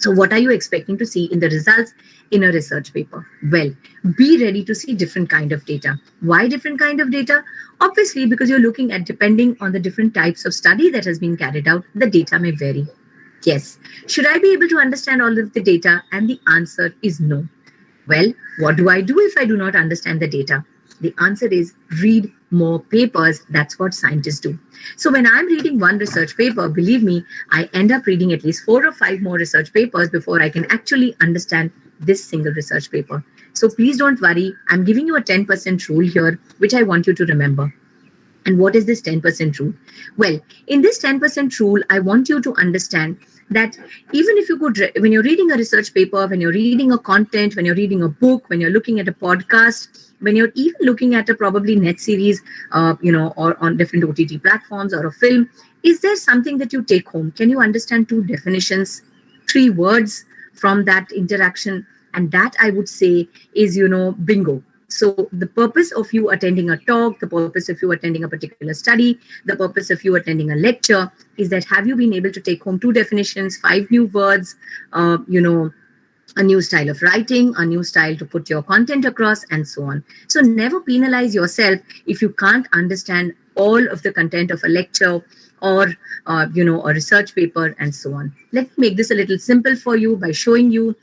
So what are you expecting to see in the results in a research paper? Well, be ready to see different kind of data. Why different kind of data? Obviously, because you're looking at, depending on the different types of study that has been carried out, the data may vary. Yes. Should I be able to understand all of the data? And the answer is no. Well, what do I do if I do not understand the data? The answer is read more papers. That's what scientists do. So when I'm reading one research paper, believe me, I end up reading at least 4 or 5 more research papers before I can actually understand this single research paper. So please don't worry. I'm giving you a 10% rule here, which I want you to remember. And what is this 10% rule? Well, in this 10% rule, I want you to understand that even if you could, when you're reading a research paper, when you're reading a content, when you're reading a book, when you're looking at a podcast, when you're even looking at a probably net series, or on different OTT platforms or a film, is there something that you take home? Can you understand 2 definitions, 3 words from that interaction? And that I would say is, bingo. So the purpose of you attending a talk, the purpose of you attending a particular study, the purpose of you attending a lecture is that have you been able to take home 2 definitions, 5 new words, a new style of writing, a new style to put your content across, and so on. So never penalize yourself if you can't understand all of the content of a lecture or, a research paper and so on. Let me make this a little simple for you by showing you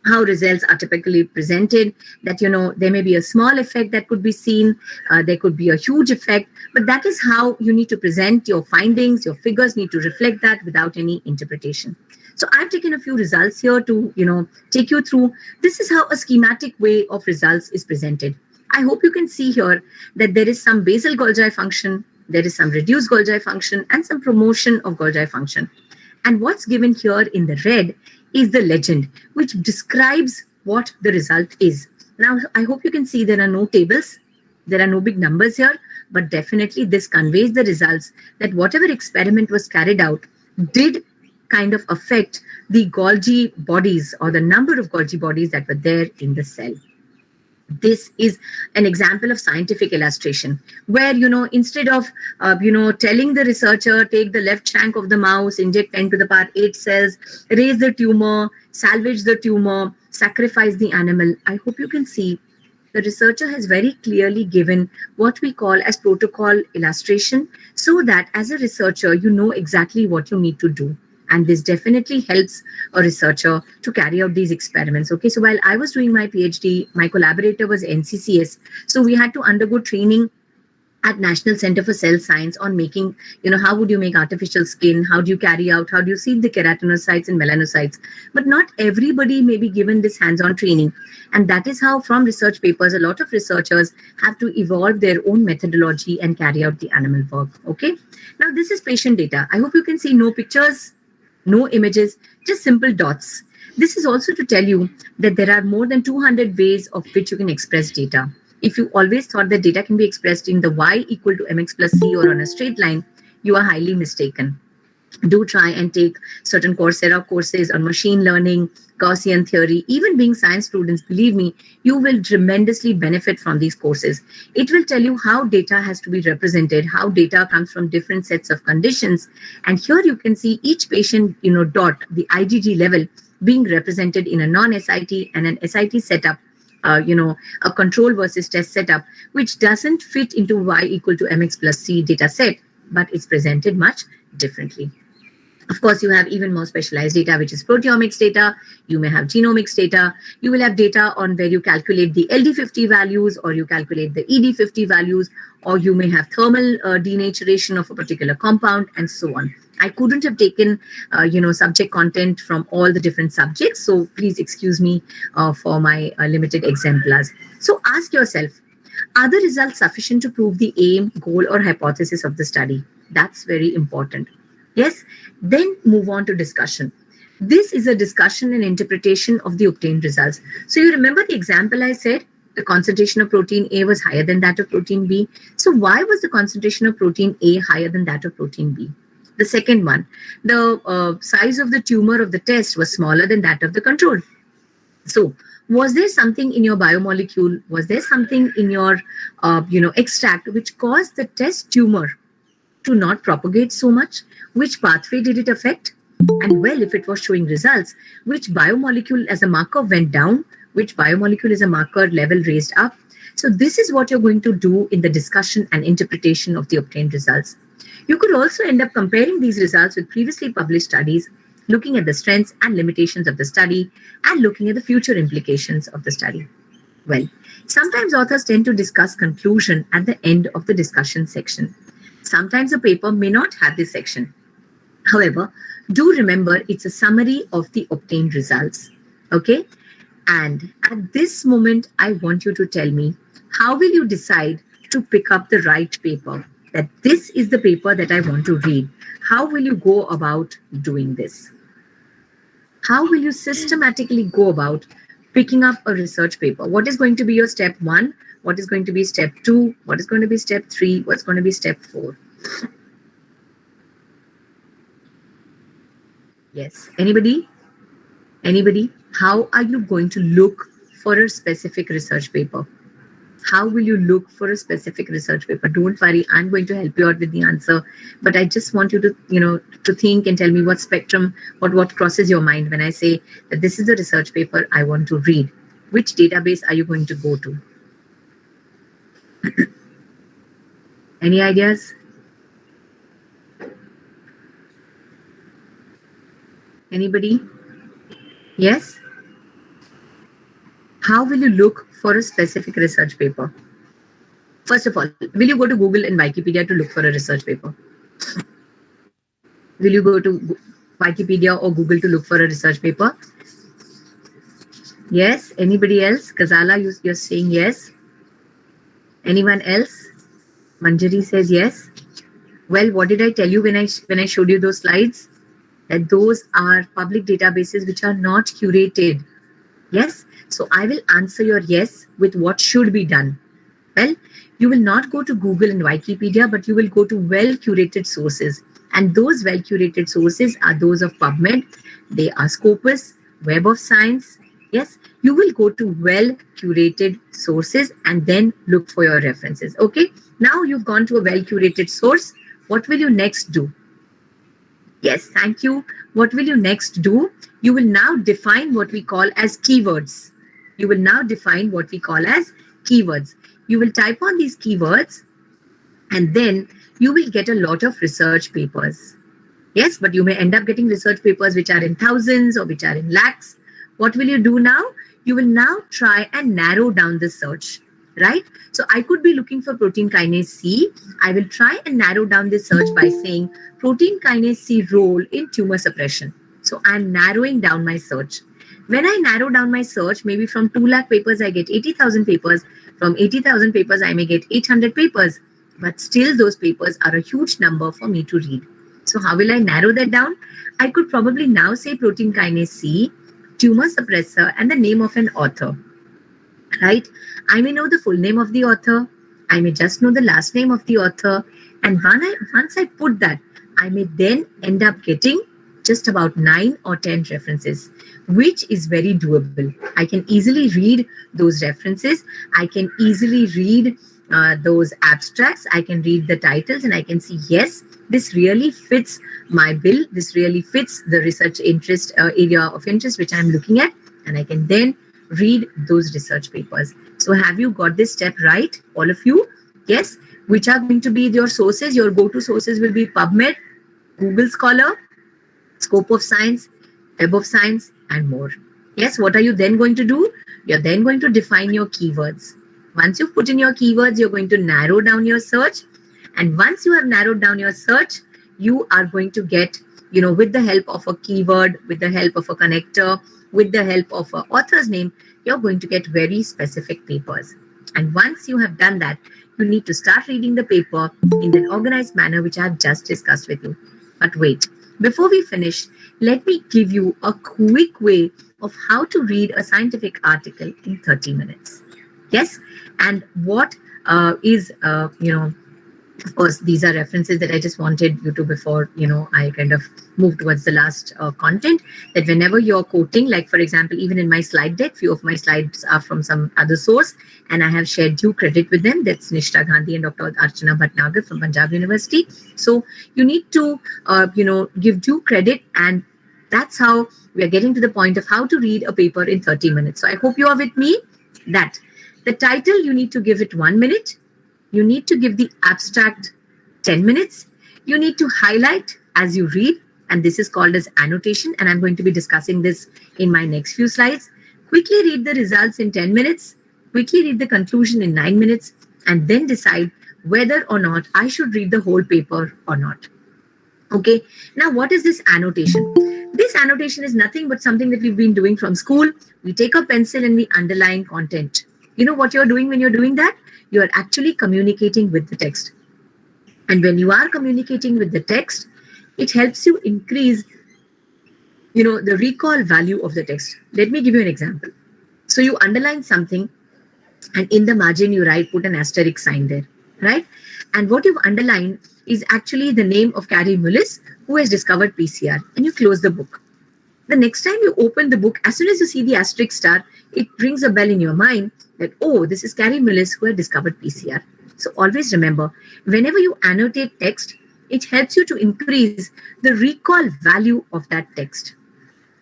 how results are typically presented, that there may be a small effect that could be seen, there could be a huge effect, but that is how you need to present your findings. Your figures need to reflect that without any interpretation. So I've taken a few results here to take you through. This is how a schematic way of results is presented. I hope you can see here that there is some basal Golgi function, there is some reduced Golgi function, and some promotion of Golgi function. And what's given here in the red is the legend, which describes what the result is. Now, I hope you can see there are no tables, there are no big numbers here, but definitely this conveys the results that whatever experiment was carried out did kind of affect the Golgi bodies or the number of Golgi bodies that were there in the cell. This is an example of scientific illustration where, instead of, telling the researcher, take the left shank of the mouse, inject 10 to the power 8 cells, raise the tumor, salvage the tumor, sacrifice the animal. I hope you can see the researcher has very clearly given what we call as protocol illustration, so that as a researcher, you know exactly what you need to do. And this definitely helps a researcher to carry out these experiments. Okay, so while I was doing my PhD, my collaborator was NCCS. So we had to undergo training at National Center for Cell Science on making, how would you make artificial skin? How do you carry out? How do you seed the keratinocytes and melanocytes? But not everybody may be given this hands-on training. And that is how from research papers, a lot of researchers have to evolve their own methodology and carry out the animal work. Okay, now this is patient data. I hope you can see no pictures, no images, just simple dots. This is also to tell you that there are more than 200 ways of which you can express data. If you always thought that data can be expressed in the y equal to mx plus c or on a straight line, you are highly mistaken. Do try and take certain Coursera courses on machine learning, Gaussian theory. Even being science students, believe me, you will tremendously benefit from these courses. It will tell you how data has to be represented, how data comes from different sets of conditions. And here you can see each patient, dot, the IgG level being represented in a non-SIT and an SIT setup, a control versus test setup, which doesn't fit into y equal to mx plus c data set, but it's presented much differently. Of course, you have even more specialized data, which is proteomics data. You may have genomics data. You will have data on where you calculate the LD50 values, or you calculate the ED50 values, or you may have thermal denaturation of a particular compound, and so on. I couldn't have taken, subject content from all the different subjects. So please excuse me for my limited exemplars. So ask yourself, are the results sufficient to prove the aim, goal, or hypothesis of the study? That's very important. Yes, then move on to discussion. This is a discussion and interpretation of the obtained results. So you remember the example I said, the concentration of protein A was higher than that of protein B. So why was the concentration of protein A higher than that of protein B? The second one, the size of the tumor of the test was smaller than that of the control. So was there something in your biomolecule, was there something in your extract which caused the test tumor to not propagate so much? Which pathway did it affect? And well, if it was showing results, which biomolecule as a marker went down, which biomolecule as a marker level raised up? So this is what you're going to do in the discussion and interpretation of the obtained results. You could also end up comparing these results with previously published studies, looking at the strengths and limitations of the study, and looking at the future implications of the study. Well, sometimes authors tend to discuss conclusion at the end of the discussion section. Sometimes a paper may not have this section. However, do remember it's a summary of the obtained results. Okay? And at this moment, I want you to tell me, how will you decide to pick up the right paper? That this is the paper that I want to read. How will you go about doing this? How will you systematically go about picking up a research paper? What is going to be your step 1? What is going to be step 2? What is going to be step 3? What's going to be step 4? Yes. Anybody? Anybody? How are you going to look for a specific research paper? How will you look for a specific research paper? Don't worry, I'm going to help you out with the answer. But I just want you to, to think and tell me what spectrum, what crosses your mind when I say that this is the research paper I want to read. Which database are you going to go to? Any ideas? Anybody? Yes. How will you look for a specific research paper? First of all, will you go to Google and Wikipedia to look for a research paper? Will you go to Wikipedia or Google to look for a research paper? Yes. Anybody else? Kazala, you're saying yes. Anyone else? Manjari says yes. Well, what did I tell you when I showed you those slides? That those are public databases which are not curated. Yes. So I will answer your yes with what should be done. Well, you will not go to Google and Wikipedia, but you will go to well-curated sources. And those well-curated sources are those of PubMed. They are Scopus, Web of Science. Yes, you will go to well-curated sources and then look for your references. Okay, now you've gone to a well-curated source. What will you next do? Yes, thank you. What will you next do? You will now define what we call as keywords. You will now define what we call as keywords. You will type on these keywords and then you will get a lot of research papers. Yes, but you may end up getting research papers which are in thousands or which are in lakhs. What will you do now? You will now try and narrow down the search, right? So I could be looking for protein kinase C. I will try and narrow down the search by saying protein kinase C role in tumor suppression. So I'm narrowing down my search. When I narrow down my search, maybe from 2 lakh papers, I get 80,000 papers. From 80,000 papers, I may get 800 papers. But still, those papers are a huge number for me to read. So how will I narrow that down? I could probably now say protein kinase C, tumor suppressor, and the name of an author, right? I may know the full name of the author. I may just know the last name of the author. And once I put that, I may then end up getting just about 9 or 10 references, which is very doable. I can easily read those references. I can easily read those abstracts. I can read the titles and I can see, yes, this really fits my bill. This really fits the research interest area of interest which I'm looking at. And I can then read those research papers. So have you got this step right, all of you? Yes. Which are going to be your sources? Your go-to sources will be PubMed, Google Scholar, Scope of Science, Web of Science, and more. Yes, what are you then going to do? You're then going to define your keywords. Once you've put in your keywords, you're going to narrow down your search. And once you have narrowed down your search, you are going to get, with the help of a keyword, with the help of a connector, with the help of an author's name, you're going to get very specific papers. And once you have done that, you need to start reading the paper in an organized manner, which I have just discussed with you. But wait, before we finish, let me give you a quick way of how to read a scientific article in 30 minutes. Yes, and what is, of course, these are references that I just wanted you to before, I kind of move towards the last content, that whenever you're quoting, like, for example, even in my slide deck, few of my slides are from some other source, and I have shared due credit with them. That's Nishta Gandhi and Dr. Archana Bhatnagar from Punjab University. So you need to, give due credit, and that's how we are getting to the point of how to read a paper in 30 minutes. So I hope you are with me. That the title, you need to give it 1 minute. You need to give the abstract 10 minutes. You need to highlight as you read, and this is called as annotation, and I'm going to be discussing this in my next few slides. Quickly read the results in 10 minutes, quickly read the conclusion in 9 minutes, and then decide whether or not I should read the whole paper or not. Okay, now what is this annotation? This annotation is nothing but something that we've been doing from school. We take a pencil and we underline content. You know what you're doing when you're doing that? You are actually communicating with the text. And when you are communicating with the text, it helps you increase, the recall value of the text. Let me give you an example. So you underline something and in the margin you put an asterisk sign there, right? And what you've underlined is actually the name of Carey Mullis, who has discovered PCR, and you close the book. The next time you open the book, as soon as you see the asterisk star, it rings a bell in your mind that, oh, this is Carey Mullis who had discovered PCR. So always remember, whenever you annotate text, it helps you to increase the recall value of that text.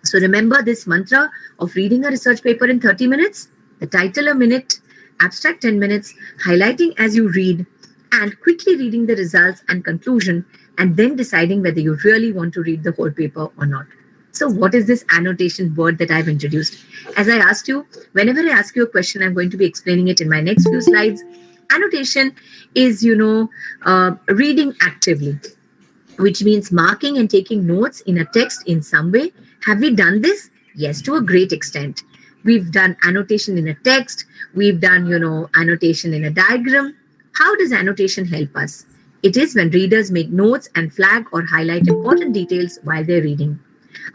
So remember this mantra of reading a research paper in 30 minutes, the title a minute, abstract 10 minutes, highlighting as you read, and quickly reading the results and conclusion, and then deciding whether you really want to read the whole paper or not. So what is this annotation word that I've introduced? As I asked you, whenever I ask you a question, I'm going to be explaining it in my next few slides. Annotation is, reading actively, which means marking and taking notes in a text in some way. Have we done this? Yes, to a great extent. We've done annotation in a text. We've done, annotation in a diagram. How does annotation help us? It is when readers make notes and flag or highlight important details while they're reading.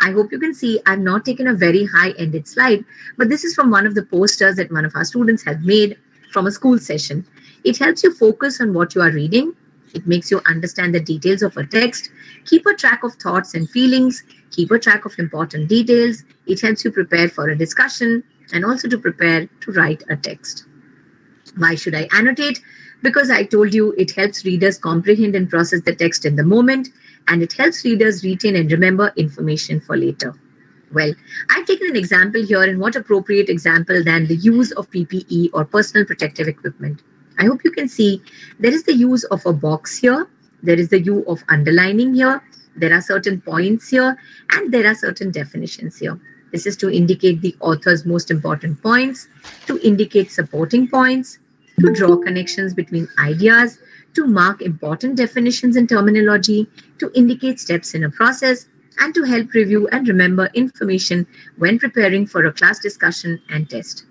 I hope you can see I've not taken a very high-ended slide, but this is from one of the posters that one of our students had made from a school session. It helps you focus on what you are reading. It makes you understand the details of a text, keep a track of thoughts and feelings, keep a track of important details. It helps you prepare for a discussion and also to prepare to write a text. Why should I annotate? Because I told you it helps readers comprehend and process the text in the moment, and it helps readers retain and remember information for later. Well, I've taken an example here, and what appropriate example than the use of PPE or personal protective equipment. I hope you can see there is the use of a box here, there is the use of underlining here, there are certain points here, and there are certain definitions here. This is to indicate the author's most important points, to indicate supporting points, to draw connections between ideas, to mark important definitions and terminology, to indicate steps in a process, and to help review and remember information when preparing for a class discussion and test.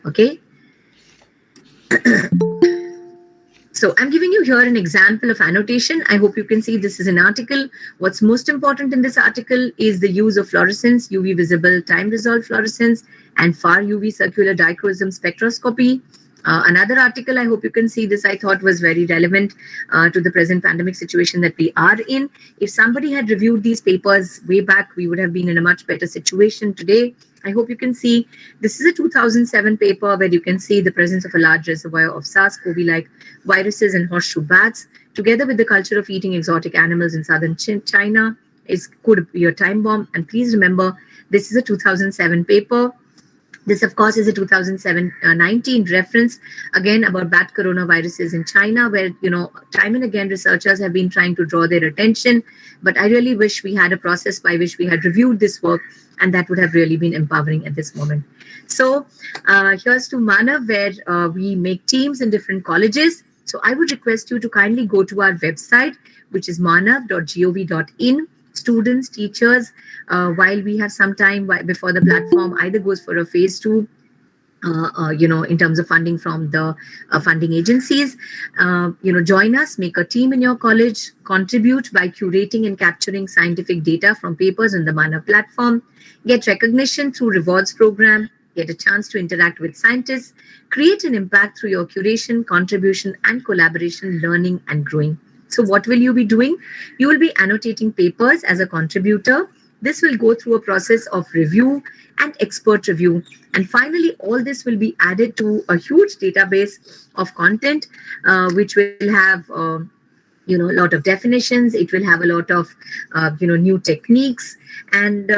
Okay. So I'm giving you here an example of annotation. I hope you can see this is an article. What's most important in this article is the use of fluorescence, UV visible time-resolved fluorescence, and far UV circular dichroism spectroscopy. Another article, I hope you can see this, I thought was very relevant to the present pandemic situation that we are in. If somebody had reviewed these papers way back, we would have been in a much better situation today. I hope you can see this is a 2007 paper where you can see the presence of a large reservoir of SARS-CoV-like viruses in horseshoe bats, together with the culture of eating exotic animals in southern China, could be a time bomb. And please remember, this is a 2007 paper. This, of course, is a 2019 reference, again, about bat coronaviruses in China, where, time and again, researchers have been trying to draw their attention. But I really wish we had a process by which we had reviewed this work, and that would have really been empowering at this moment. So here's to MANAV, where we make teams in different colleges. So I would request you to kindly go to our website, which is manav.gov.in. Students, teachers, while we have some time before the platform either goes for a phase 2, in terms of funding from the funding agencies, join us, make a team in your college, contribute by curating and capturing scientific data from papers on the MANAV platform, get recognition through rewards program, get a chance to interact with scientists, create an impact through your curation, contribution, and collaboration, learning and growing. So what will you be doing? You will be annotating papers as a contributor. This will go through a process of review and expert review. And finally, all this will be added to a huge database of content, which will have, a lot of definitions. It will have a lot of, new techniques. And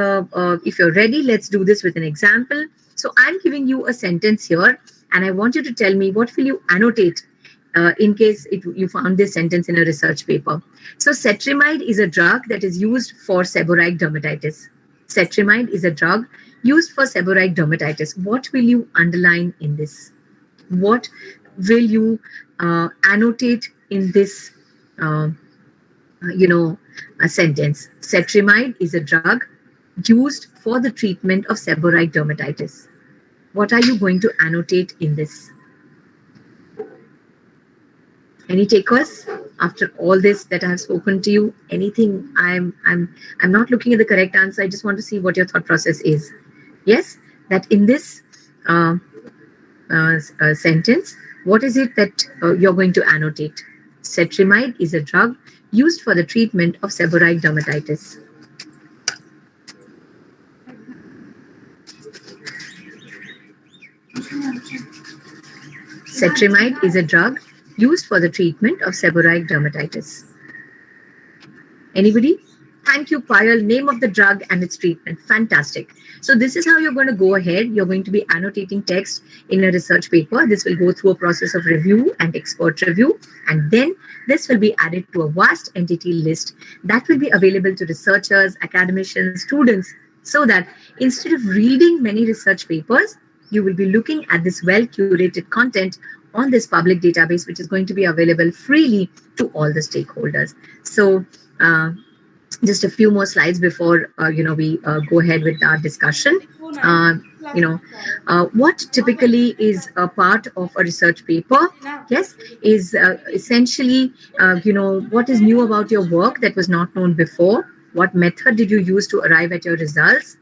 if you're ready, let's do this with an example. So I'm giving you a sentence here, and I want you to tell me what will you annotate in case you found this sentence in a research paper. So cetrimide is a drug that is used for seborrheic dermatitis. Cetrimide is a drug used for seborrheic dermatitis. What will you underline in this? What will you annotate in this, a sentence? Cetrimide is a drug used for the treatment of seborrheic dermatitis. What are you going to annotate in this? Any takers after all this that I have spoken to you? Anything? I'm not looking at the correct answer. I just want to see what your thought process is. Yes, that in this sentence, what is it that you're going to annotate? Cetrimide is a drug used for the treatment of seborrheic dermatitis. Cetrimide is a drug used for the treatment of seborrheic dermatitis. Anybody? Thank you, Payal. Name of the drug and its treatment. Fantastic. So this is how you're going to go ahead. You're going to be annotating text in a research paper. This will go through a process of review and expert review. And then this will be added to a vast entity list that will be available to researchers, academicians, students, so that instead of reading many research papers, you will be looking at this well-curated content on this public database, which is going to be available freely to all the stakeholders. So, just a few more slides before we go ahead with our discussion. What typically is a part of a research paper, yes, is essentially what is new about your work that was not known before. What method did you use to arrive at your results,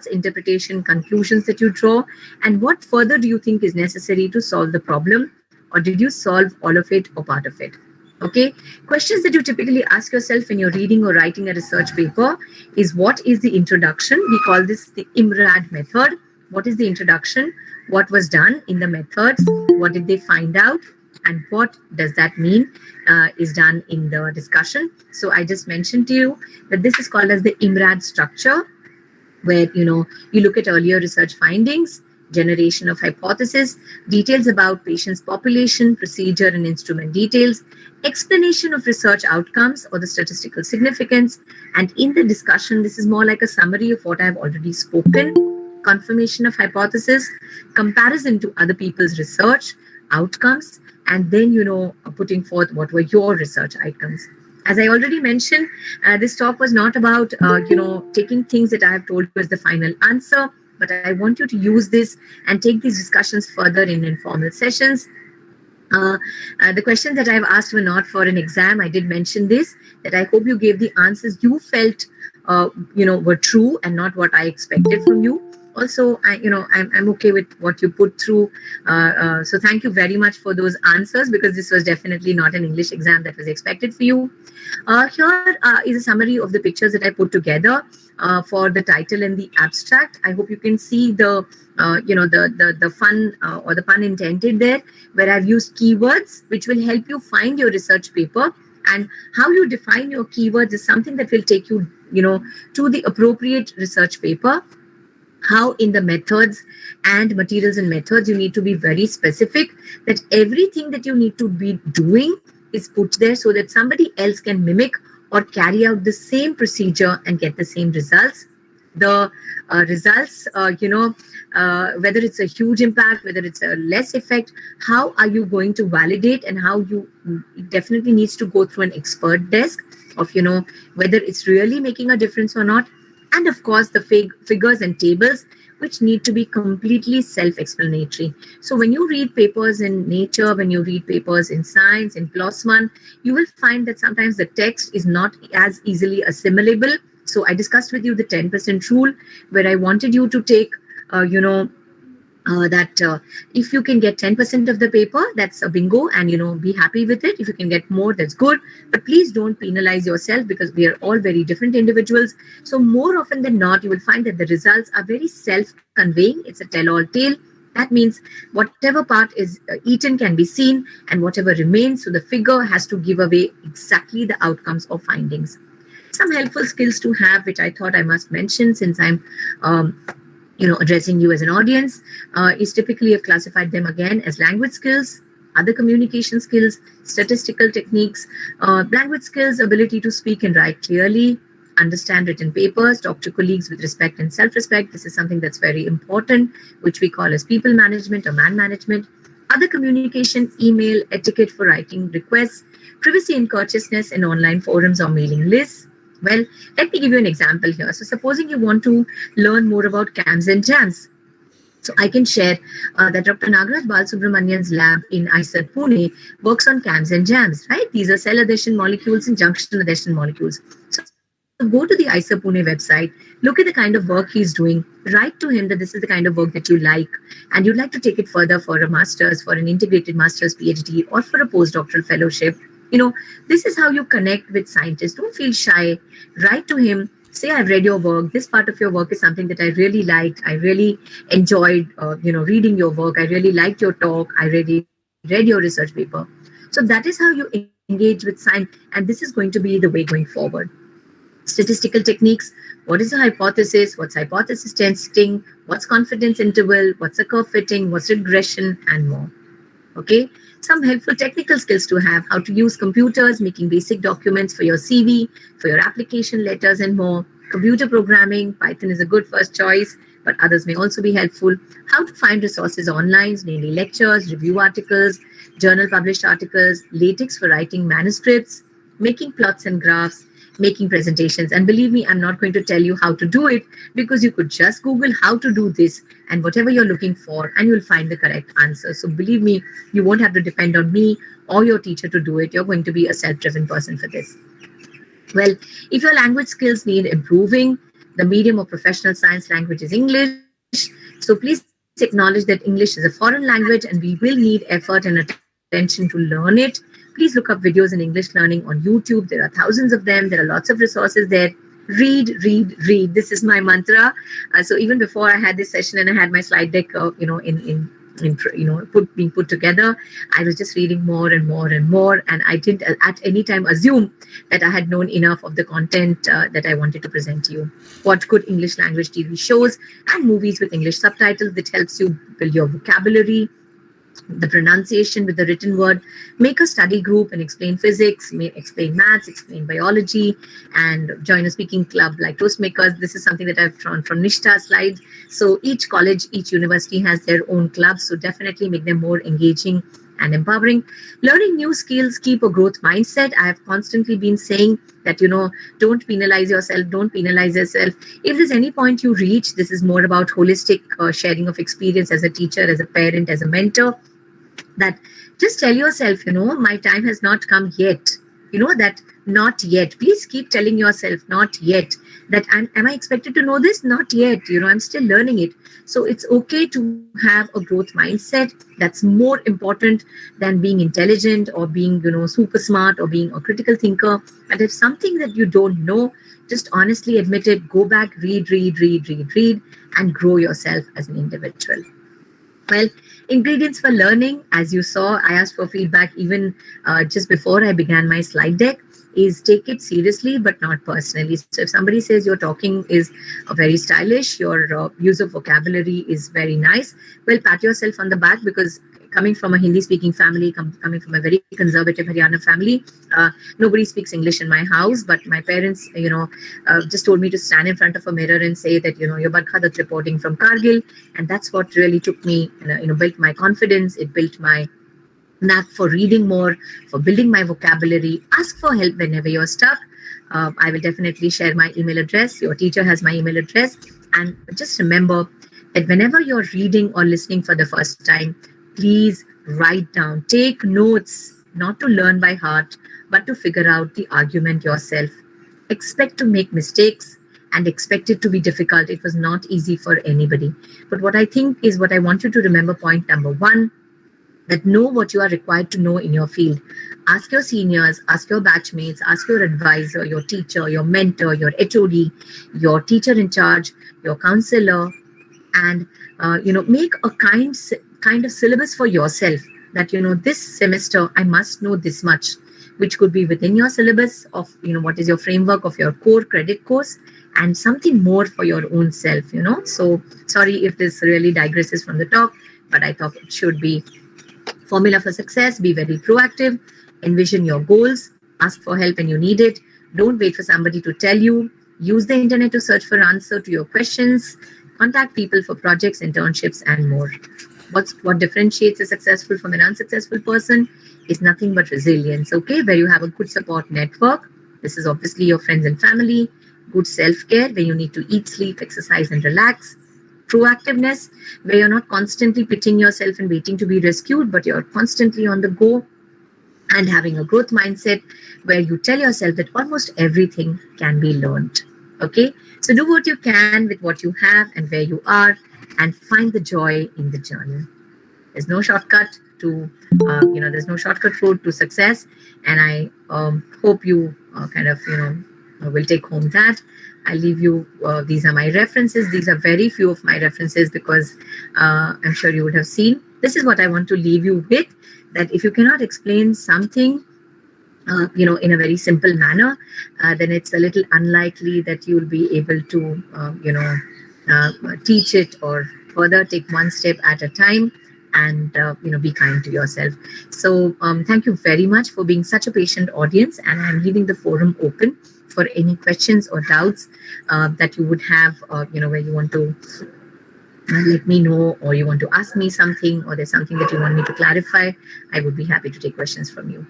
interpretation, conclusions that you draw, and what further do you think is necessary to solve the problem, or did you solve all of it or part of it? Okay, questions that you typically ask yourself when you're reading or writing a research paper is, what is the introduction? We call this the IMRAD method. What is the introduction? What was done in the methods? What did they find out? And what does that mean is done in the discussion? So I just mentioned to you that this is called as the IMRAD structure, where you look at earlier research findings, generation of hypothesis, details about patient's population, procedure and instrument details, explanation of research outcomes or the statistical significance, and in the discussion, this is more like a summary of what I have already spoken, confirmation of hypothesis, comparison to other people's research outcomes, and then putting forth what were your research outcomes. As I already mentioned, this talk was not about taking things that I have told you as the final answer, but I want you to use this and take these discussions further in informal sessions. The questions that I've asked were not for an exam. I did mention this, that I hope you gave the answers you felt were true and not what I expected from you. Also, I'm okay with what you put through. So thank you very much for those answers, because this was definitely not an English exam that was expected for you. Here is a summary of the pictures that I put together for the title and the abstract. I hope you can see the fun or the pun intended there, where I've used keywords which will help you find your research paper, and how you define your keywords is something that will take you to the appropriate research paper. How in the methods and materials and methods you need to be very specific, that everything that you need to be doing is put there so that somebody else can mimic or carry out the same procedure and get the same results. The results, whether it's a huge impact, whether it's a less effect, how are you going to validate, and how it definitely needs to go through an expert desk of, whether it's really making a difference or not. And of course, the figures and tables, which need to be completely self-explanatory. So when you read papers in Nature, when you read papers in Science, in PLOS ONE, you will find that sometimes the text is not as easily assimilable. So I discussed with you the 10% rule, where I wanted you to take, that if you can get 10% of the paper, that's a bingo, and be happy with it. If you can get more, that's good, but please don't penalize yourself, because we are all very different individuals. So more often than not, you will find that the results are very self-conveying. It's a tell-all tale. That means whatever part is eaten can be seen, and whatever remains, so the figure has to give away exactly the outcomes or findings. Some helpful skills to have, which I thought I must mention since I'm addressing you as an audience, is typically I've classified them again as language skills, other communication skills, statistical techniques, language skills, ability to speak and write clearly, understand written papers, talk to colleagues with respect and self-respect. This is something that's very important, which we call as people management or man management. Other communication, email, etiquette for writing requests, privacy and courteousness in online forums or mailing lists. Well, let me give you an example here. So supposing you want to learn more about CAMs and JAMs. So I can share that Dr. Nagaraj Balsubramanian's lab in IISER Pune works on CAMs and JAMs, right? These are cell adhesion molecules and junction adhesion molecules. So go to the IISER Pune website, look at the kind of work he's doing, write to him that this is the kind of work that you like, and you'd like to take it further for a master's, for an integrated master's PhD, or for a postdoctoral fellowship. This is how you connect with scientists. Don't feel shy. Write to him. Say, I've read your work. This part of your work is something that I really liked. I really enjoyed, reading your work. I really liked your talk. I really read your research paper. So that is how you engage with science. And this is going to be the way going forward. Statistical techniques. What is a hypothesis? What's hypothesis testing? What's confidence interval? What's a curve fitting? What's regression? And more. Okay. Some helpful technical skills to have: how to use computers, making basic documents for your CV, for your application letters, and more. Computer programming, Python is a good first choice, but others may also be helpful. How to find resources online, namely lectures, review articles, journal published articles, LaTeX for writing manuscripts, making plots and graphs, making presentations. And believe me, I'm not going to tell you how to do it, because you could just Google how to do this and whatever you're looking for, and you'll find the correct answer. So believe me, you won't have to depend on me or your teacher to do it. You're going to be a self-driven person for this. Well, if your language skills need improving, the medium of professional science language is English. So please acknowledge that English is a foreign language and we will need effort and attention to learn it. Please look up videos in English learning on YouTube. There are thousands of them. There are lots of resources there. Read, read, read. This is my mantra. So even before I had this session and I had my slide deck, being put together, I was just reading more and more and more, and I didn't at any time assume that I had known enough of the content that I wanted to present to you. Watch good English language TV shows and movies with English subtitles that helps you build your vocabulary, the pronunciation with the written word. Make a study group and explain physics, explain maths, explain biology, and join a speaking club like Toastmakers. This is something that I've drawn from Nishta's slide. So each college, each university has their own clubs. So definitely make them more engaging and empowering. Learning new skills, keep a growth mindset. I have constantly been saying that, don't penalize yourself, don't penalize yourself. If there's any point you reach, this is more about holistic sharing of experience as a teacher, as a parent, as a mentor, that just tell yourself, my time has not come yet. That not yet. Please keep telling yourself not yet. That am I expected to know this? Not yet. I'm still learning it. So it's okay to have a growth mindset. That's more important than being intelligent or being, super smart or being a critical thinker. And if something that you don't know, just honestly admit it, go back, read, and grow yourself as an individual. Well, ingredients for learning, as you saw, I asked for feedback even just before I began my slide deck, is take it seriously, but not personally. So if somebody says your talking is very stylish, your use of vocabulary is very nice, well, pat yourself on the back, because coming from a Hindi-speaking family, coming from a very conservative Haryana family, nobody speaks English in my house. But my parents, just told me to stand in front of a mirror and say that, you're Barkhadat reporting from Kargil. And that's what really took me, built my confidence. It built my knack for reading more, for building my vocabulary. Ask for help whenever you're stuck. I will definitely share my email address. Your teacher has my email address. And just remember that whenever you're reading or listening for the first time, please write down, take notes, not to learn by heart, but to figure out the argument yourself. Expect to make mistakes and expect it to be difficult. It was not easy for anybody. But what I think is what I want you to remember, point number one, that know what you are required to know in your field. Ask your seniors, ask your batchmates, ask your advisor, your teacher, your mentor, your HOD, your teacher in charge, your counselor, and make a kind of syllabus for yourself that, this semester I must know this much, which could be within your syllabus of, what is your framework of your core credit course, and something more for your own self, So sorry if this really digresses from the talk, but I thought it should be. Formula for success: be very proactive, envision your goals, ask for help when you need it. Don't wait for somebody to tell you. Use the internet to search for answer to your questions. Contact people for projects, internships, and more. What differentiates a successful from an unsuccessful person is nothing but resilience, okay? Where you have a good support network. This is obviously your friends and family. Good self-care, where you need to eat, sleep, exercise, and relax. Proactiveness, where you're not constantly pitching yourself and waiting to be rescued, but you're constantly on the go. And having a growth mindset, where you tell yourself that almost everything can be learned, okay? So do what you can with what you have and where you are, and find the joy in the journey. There's no shortcut to, there's no shortcut road to success. And I hope you will take home that. I leave you, these are my references. These are very few of my references because I'm sure you would have seen. This is what I want to leave you with, that if you cannot explain something in a very simple manner, then it's a little unlikely that you'll be able to, teach it or further take one step at a time and, be kind to yourself. So thank you very much for being such a patient audience. And I'm leaving the forum open for any questions or doubts that you would have, where you want to let me know, or you want to ask me something, or there's something that you want me to clarify. I would be happy to take questions from you.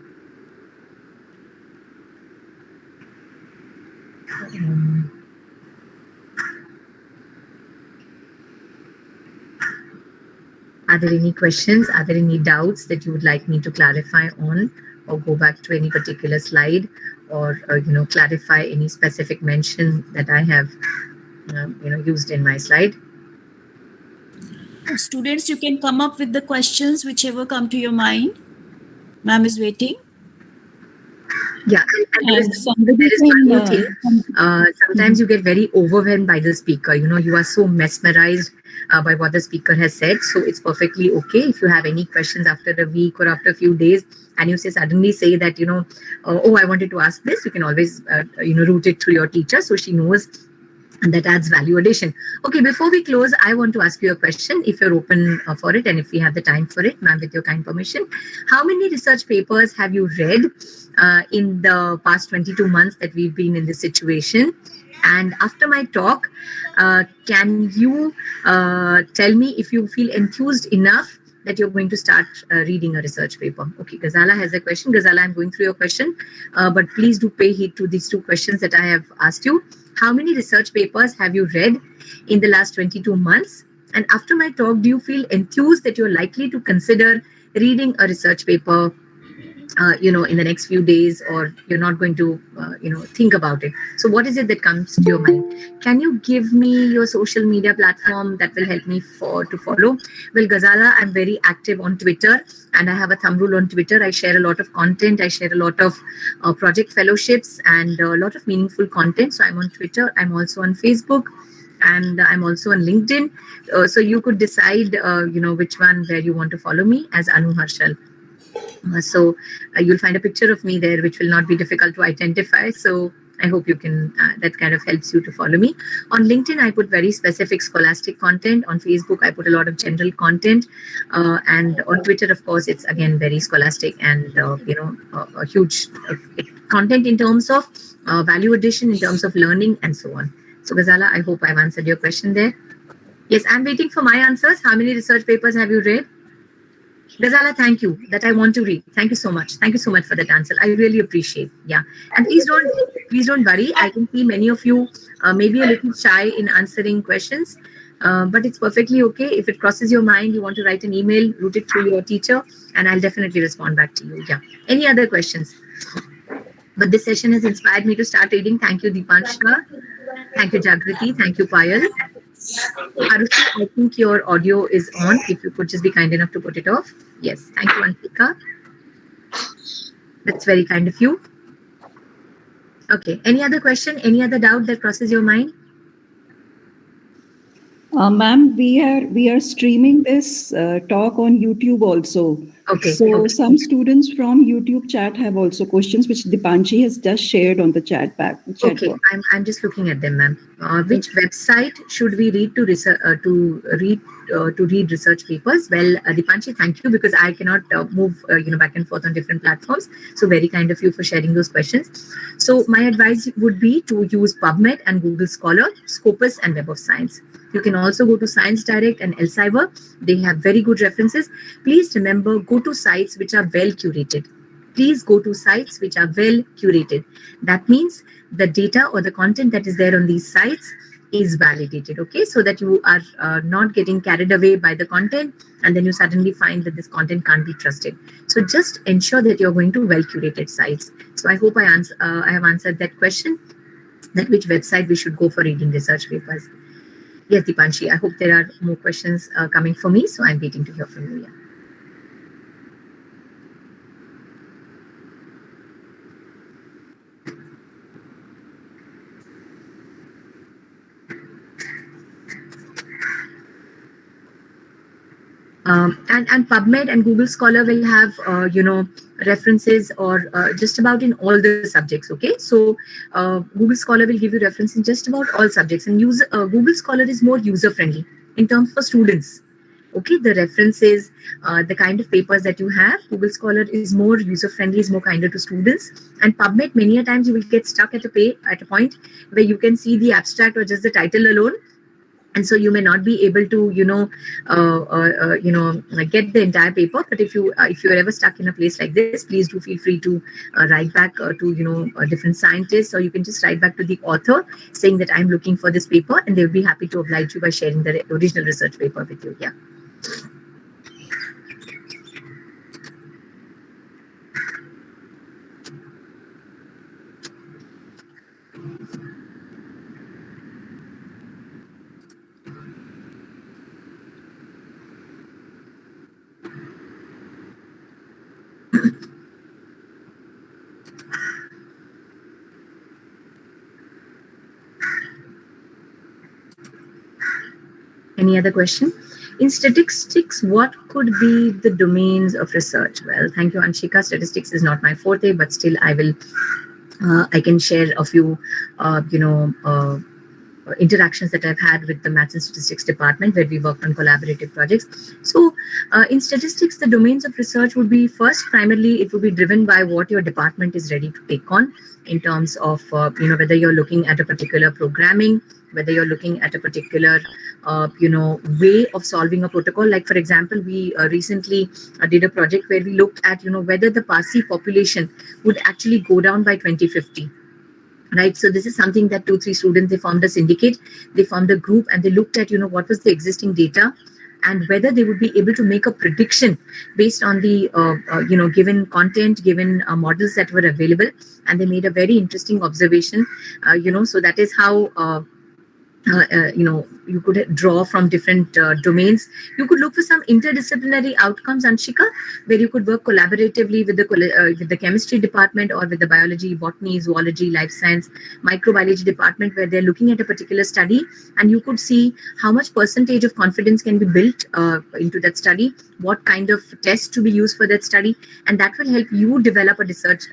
Are there any questions? Are there any doubts that you would like me to clarify on, or go back to any particular slide, or clarify any specific mention that I have used in my slide? Students, you can come up with the questions whichever come to your mind. Ma'am is waiting. Yeah, and there is one more thing. Sometimes you get very overwhelmed by the speaker. You are so mesmerized by what the speaker has said. So it's perfectly okay if you have any questions after a week or after a few days, and you suddenly say that oh, I wanted to ask this. You can always route it through your teacher so she knows. And that adds value addition. Okay, before we close, I want to ask you a question, if you're open for it and if we have the time for it, ma'am, with your kind permission. How many research papers have you read in the past 22 months that we've been in this situation? And after my talk, can you tell me if you feel enthused enough that you're going to start reading a research paper? Okay, Ghazala has a question. Ghazala, I'm going through your question, but please do pay heed to these two questions that I have asked you. How many research papers have you read in the last 22 months? And after my talk, do you feel enthused that you're likely to consider reading a research paper, in the next few days, or you're not going to, think about it? So what is it that comes to your mind? Can you give me your social media platform that will help me to follow? Well, Ghazala, I'm very active on Twitter, and I have a thumb rule on Twitter. I share a lot of content. I share a lot of project fellowships and a lot of meaningful content. So I'm on Twitter. I'm also on Facebook, and I'm also on LinkedIn. So you could decide, which one where you want to follow me as Anu Harshal. So you'll find a picture of me there, which will not be difficult to identify. So I hope you can, that kind of helps you to follow me. On LinkedIn, I put very specific scholastic content. On Facebook, I put a lot of general content. And on Twitter, of course, it's again very scholastic and, a huge content in terms of value addition, in terms of learning, and so on. So Ghazala, I hope I've answered your question there. Yes, I'm waiting for my answers. How many research papers have you read? Ghazala, thank you. That I want to read. Thank you so much. Thank you so much for that answer. I really appreciate. Yeah, and please don't worry. I can see many of you maybe a little shy in answering questions, but it's perfectly okay. If it crosses your mind, you want to write an email, route it through your teacher, and I'll definitely respond back to you. Yeah. Any other questions? But this session has inspired me to start reading. Thank you, Deepansha. Thank you, Jagriti. Thank you, Payal. Arushi, I think your audio is on. If you could just be kind enough to put it off. Yes. Thank you, Antika. That's very kind of you. Okay. Any other question? Any other doubt that crosses your mind? Ma'am, we are streaming this talk on YouTube also. Okay. So some students from YouTube chat have also questions, which Dipanshi has just shared on the chat box. Okay, I'm just looking at them, ma'am. Which website should we read to read research papers? Well, Dipanshi, thank you, because I cannot move back and forth on different platforms. So very kind of you for sharing those questions. So my advice would be to use PubMed and Google Scholar, Scopus, and Web of Science. You can also go to Science Direct and Elsevier. They have very good references. Please remember, go to sites which are well curated. Please go to sites which are well curated. That means the data or the content that is there on these sites is validated, okay? So that you are not getting carried away by the content and then you suddenly find that this content can't be trusted. So just ensure that you're going to well curated sites. So I hope I have answered that question, that which website we should go for reading research papers. Yes, Dipanshi, I hope there are more questions coming for me, so I'm waiting to hear from you. Yeah. And PubMed and Google Scholar will have references or just about in all the subjects. Okay, so Google Scholar will give you reference in just about all subjects, and Google Scholar is more user friendly in terms for students. Okay, the references, the kind of papers that you have, Google Scholar is more user friendly, is more kinder to students. And PubMed, many a times you will get stuck at a point where you can see the abstract or just the title alone, and so you may not be able to get the entire paper. But if you're ever stuck in a place like this, please do feel free to write back to different scientists, or you can just write back to the author saying that I'm looking for this paper, and they'll be happy to oblige you by sharing the original research paper with you. Yeah. Any other question? In statistics, what could be the domains of research? Well, thank you, Anshika. Statistics is not my forte, but still I can share a few, interactions that I've had with the Maths and Statistics department, where we worked on collaborative projects. So in statistics, the domains of research would be, first, primarily, it would be driven by what your department is ready to take on in terms of, whether you're looking at a particular programming, whether you're looking at a particular, way of solving a protocol. Like, for example, we recently did a project where we looked at, whether the Parsi population would actually go down by 2050. Right, so this is something that 2-3 students, they formed a syndicate, they formed a group, and they looked at what was the existing data, and whether they would be able to make a prediction based on the given content, given models that were available. And they made a very interesting observation. So that is how you could draw from different domains. You could look for some interdisciplinary outcomes, Anshika, where you could work collaboratively with the chemistry department, or with the biology, botany, zoology, life science, microbiology department, where they're looking at a particular study, and you could see how much percentage of confidence can be built into that study, what kind of tests to be used for that study, and that will help you develop a research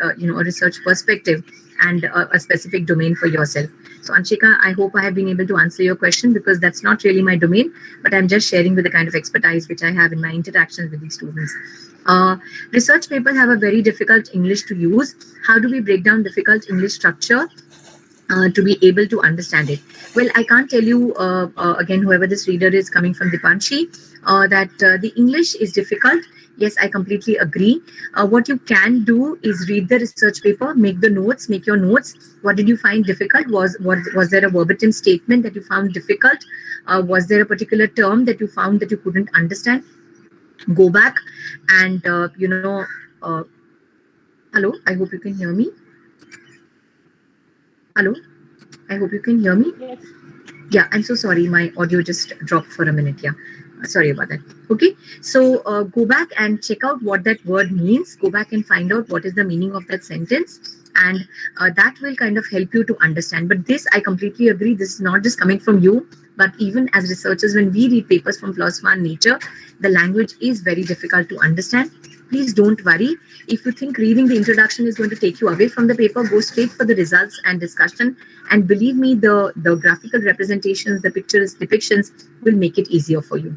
perspective and a specific domain for yourself. So Anshika, I hope I have been able to answer your question, because that's not really my domain, but I'm just sharing with the kind of expertise which I have in my interactions with these students. Research papers have a very difficult English to use. How do we break down difficult English structure to be able to understand it? Well, I can't tell you, again, whoever this reader is coming from Dipanshi, that the English is difficult. Yes, I completely agree. What you can do is read the research paper, make your notes. What did you find difficult? Was there a verbatim statement that you found difficult? Was there a particular term that you found that you couldn't understand? Go back and, hello, I hope you can hear me. Hello, I hope you can hear me. Yes. Yeah, I'm so sorry. My audio just dropped for a minute. Yeah. Sorry about that. Okay, so go back and check out what that word means. Go back and find out what is the meaning of that sentence, and that will kind of help you to understand. But this, I completely agree, this is not just coming from you, but even as researchers, when we read papers from philosophy and nature, the language is very difficult to understand. Please don't worry. If you think reading the introduction is going to take you away from the paper, go straight for the results and discussion. And believe me, the graphical representations, the pictures, depictions will make it easier for you.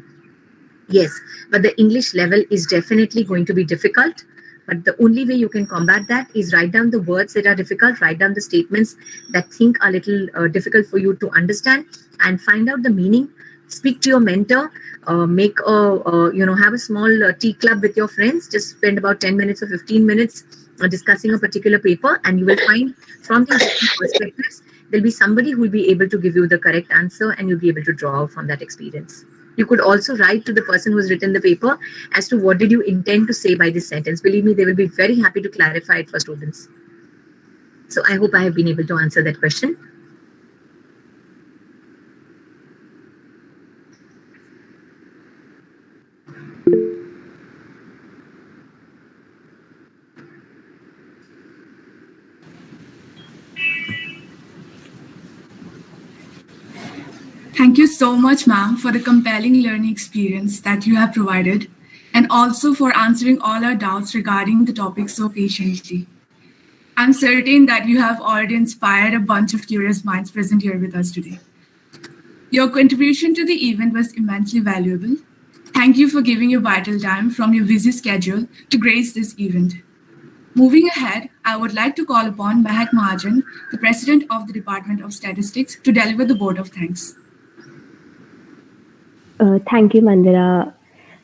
Yes, but the English level is definitely going to be difficult. But the only way you can combat that is write down the words that are difficult, write down the statements that think are a little difficult for you to understand, and find out the meaning. Speak to your mentor, have a small tea club with your friends. Just spend about 10 minutes or 15 minutes discussing a particular paper, and you will find from these different perspectives, there'll be somebody who will be able to give you the correct answer, and you'll be able to draw out from that experience. You could also write to the person who's written the paper as to what did you intend to say by this sentence. Believe me, they will be very happy to clarify it for students. So I hope I have been able to answer that question. Thank you so much, ma'am, for the compelling learning experience that you have provided, and also for answering all our doubts regarding the topic so patiently. I'm certain that you have already inspired a bunch of curious minds present here with us today. Your contribution to the event was immensely valuable. Thank you for giving your vital time from your busy schedule to grace this event. Moving ahead, I would like to call upon Mahak Mahajan, the President of the Department of Statistics, to deliver the vote of thanks. Thank you, Mandira.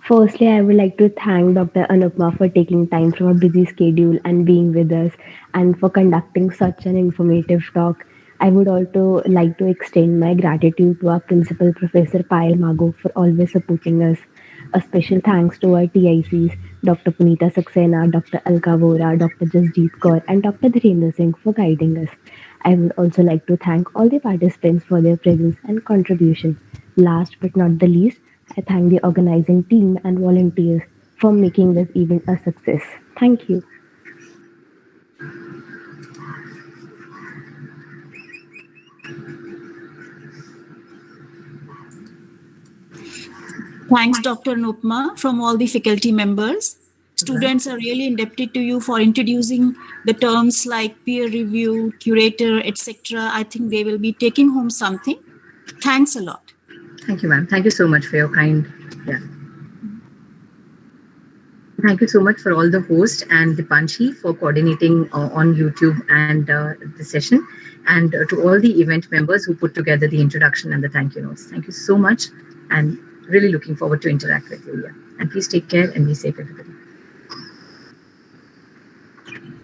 Firstly, I would like to thank Dr. Anupma for taking time from a busy schedule and being with us and for conducting such an informative talk. I would also like to extend my gratitude to our principal, Professor Payal Mago, for always supporting us. A special thanks to our TICs, Dr. Punita Saxena, Dr. Alka Vora, Dr. Jasjeet Kaur, and Dr. Dhirendra Singh for guiding us. I would also like to thank all the participants for their presence and contribution. Last but not the least, I thank the organizing team and volunteers for making this event a success. Thank you. Thanks, Dr. Anupma, from all the faculty members. Students are really indebted to you for introducing the terms like peer review, curator, etc. I think they will be taking home something. Thanks a lot. Thank you, ma'am. Thank you so much for your kind. Yeah. Thank you so much for all the hosts and Dipanshi for coordinating on YouTube and the session, and to all the event members who put together the introduction and the thank you notes. Thank you so much, and really looking forward to interact with you here. And please take care and be safe, everybody.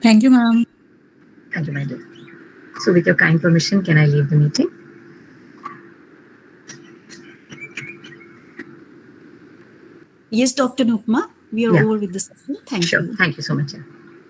Thank you, ma'am. Thank you, my dear. So with your kind permission, can I leave the meeting? Yes, Dr. Anupma, we are over with the session. Thank you. Thank you so much. Yeah.